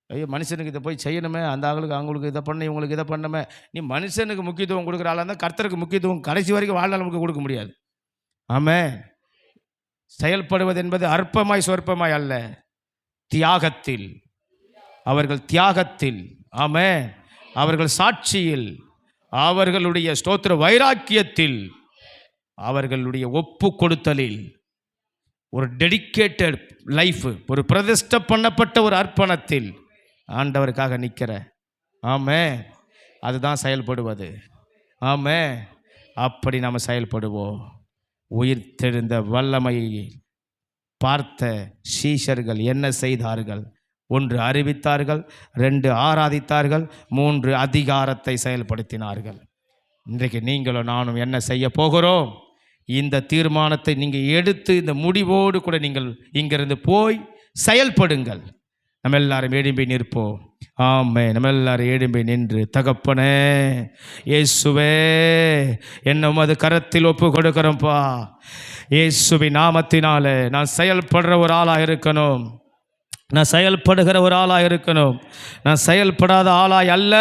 ஐயோ, மனுஷனுக்கு இதை போய் செய்யணுமே, அந்த ஆளுக்கு அவங்களுக்கு இதை பண்ண, இவங்களுக்கு இதை பண்ணணுமே. நீ மனுஷனுக்கு முக்கியத்துவம் கொடுக்குற ஆளாக இருந்தால் கர்த்தருக்கு முக்கியத்துவம் கடைசி வரைக்கும் வாழ்நாள் நமக்கு கொடுக்க முடியாது. ஆமென். செயல்படுவது என்பது அற்பமாய் சொற்பமாய் அல்ல, தியாகத்தில். அவர்கள் தியாகத்தில், ஆமென், அவர்கள் சாட்சியில், அவர்களுடைய ஸ்தோத்திர வைராக்கியத்தில், அவர்களுடைய ஒப்பு கொடுத்தலில், ஒரு டெடிக்கேட்டட் லைஃப், ஒரு பிரதிஷ்டை பண்ணப்பட்ட ஒரு அர்ப்பணத்தில் ஆண்டவருக்காக நிற்கிற. ஆமென். அதுதான் செயல்படுவது. ஆமென். அப்படி நாம் செயல்படுவோம். உயிர் தெழுந்த வல்லமையை பார்த்த சீஷர்கள் என்ன செய்தார்கள்? 1 அறிவித்தார்கள், 2 ஆராதித்தார்கள், 3 அதிகாரத்தை செயல்படுத்தினார்கள். இன்றைக்கு நீங்களும் நானும் என்ன செய்ய போகிறோம்? இந்த தீர்மானத்தை நீங்கள் எடுத்து இந்த முடிவோடு கூட நீங்கள் இங்கிருந்து போய் செயல்படுங்கள். நம்ம எல்லாரும் எழும்பி நிற்போம். ஆமே, நம்ம எல்லாரும் எழும்பி நின்று, தகப்பனே இயேசுவே, என்ன உமது கரத்தில் ஒப்பு கொடுக்கிறோம்ப்பா. இயேசுவின் நாமத்தினாலே நான் செயல்படுற ஒரு ஆளாக இருக்கணும், நான் செயல்படுகிற ஒரு ஆளாக இருக்கணும். நான் செயல்படாத ஆளாய் அல்ல,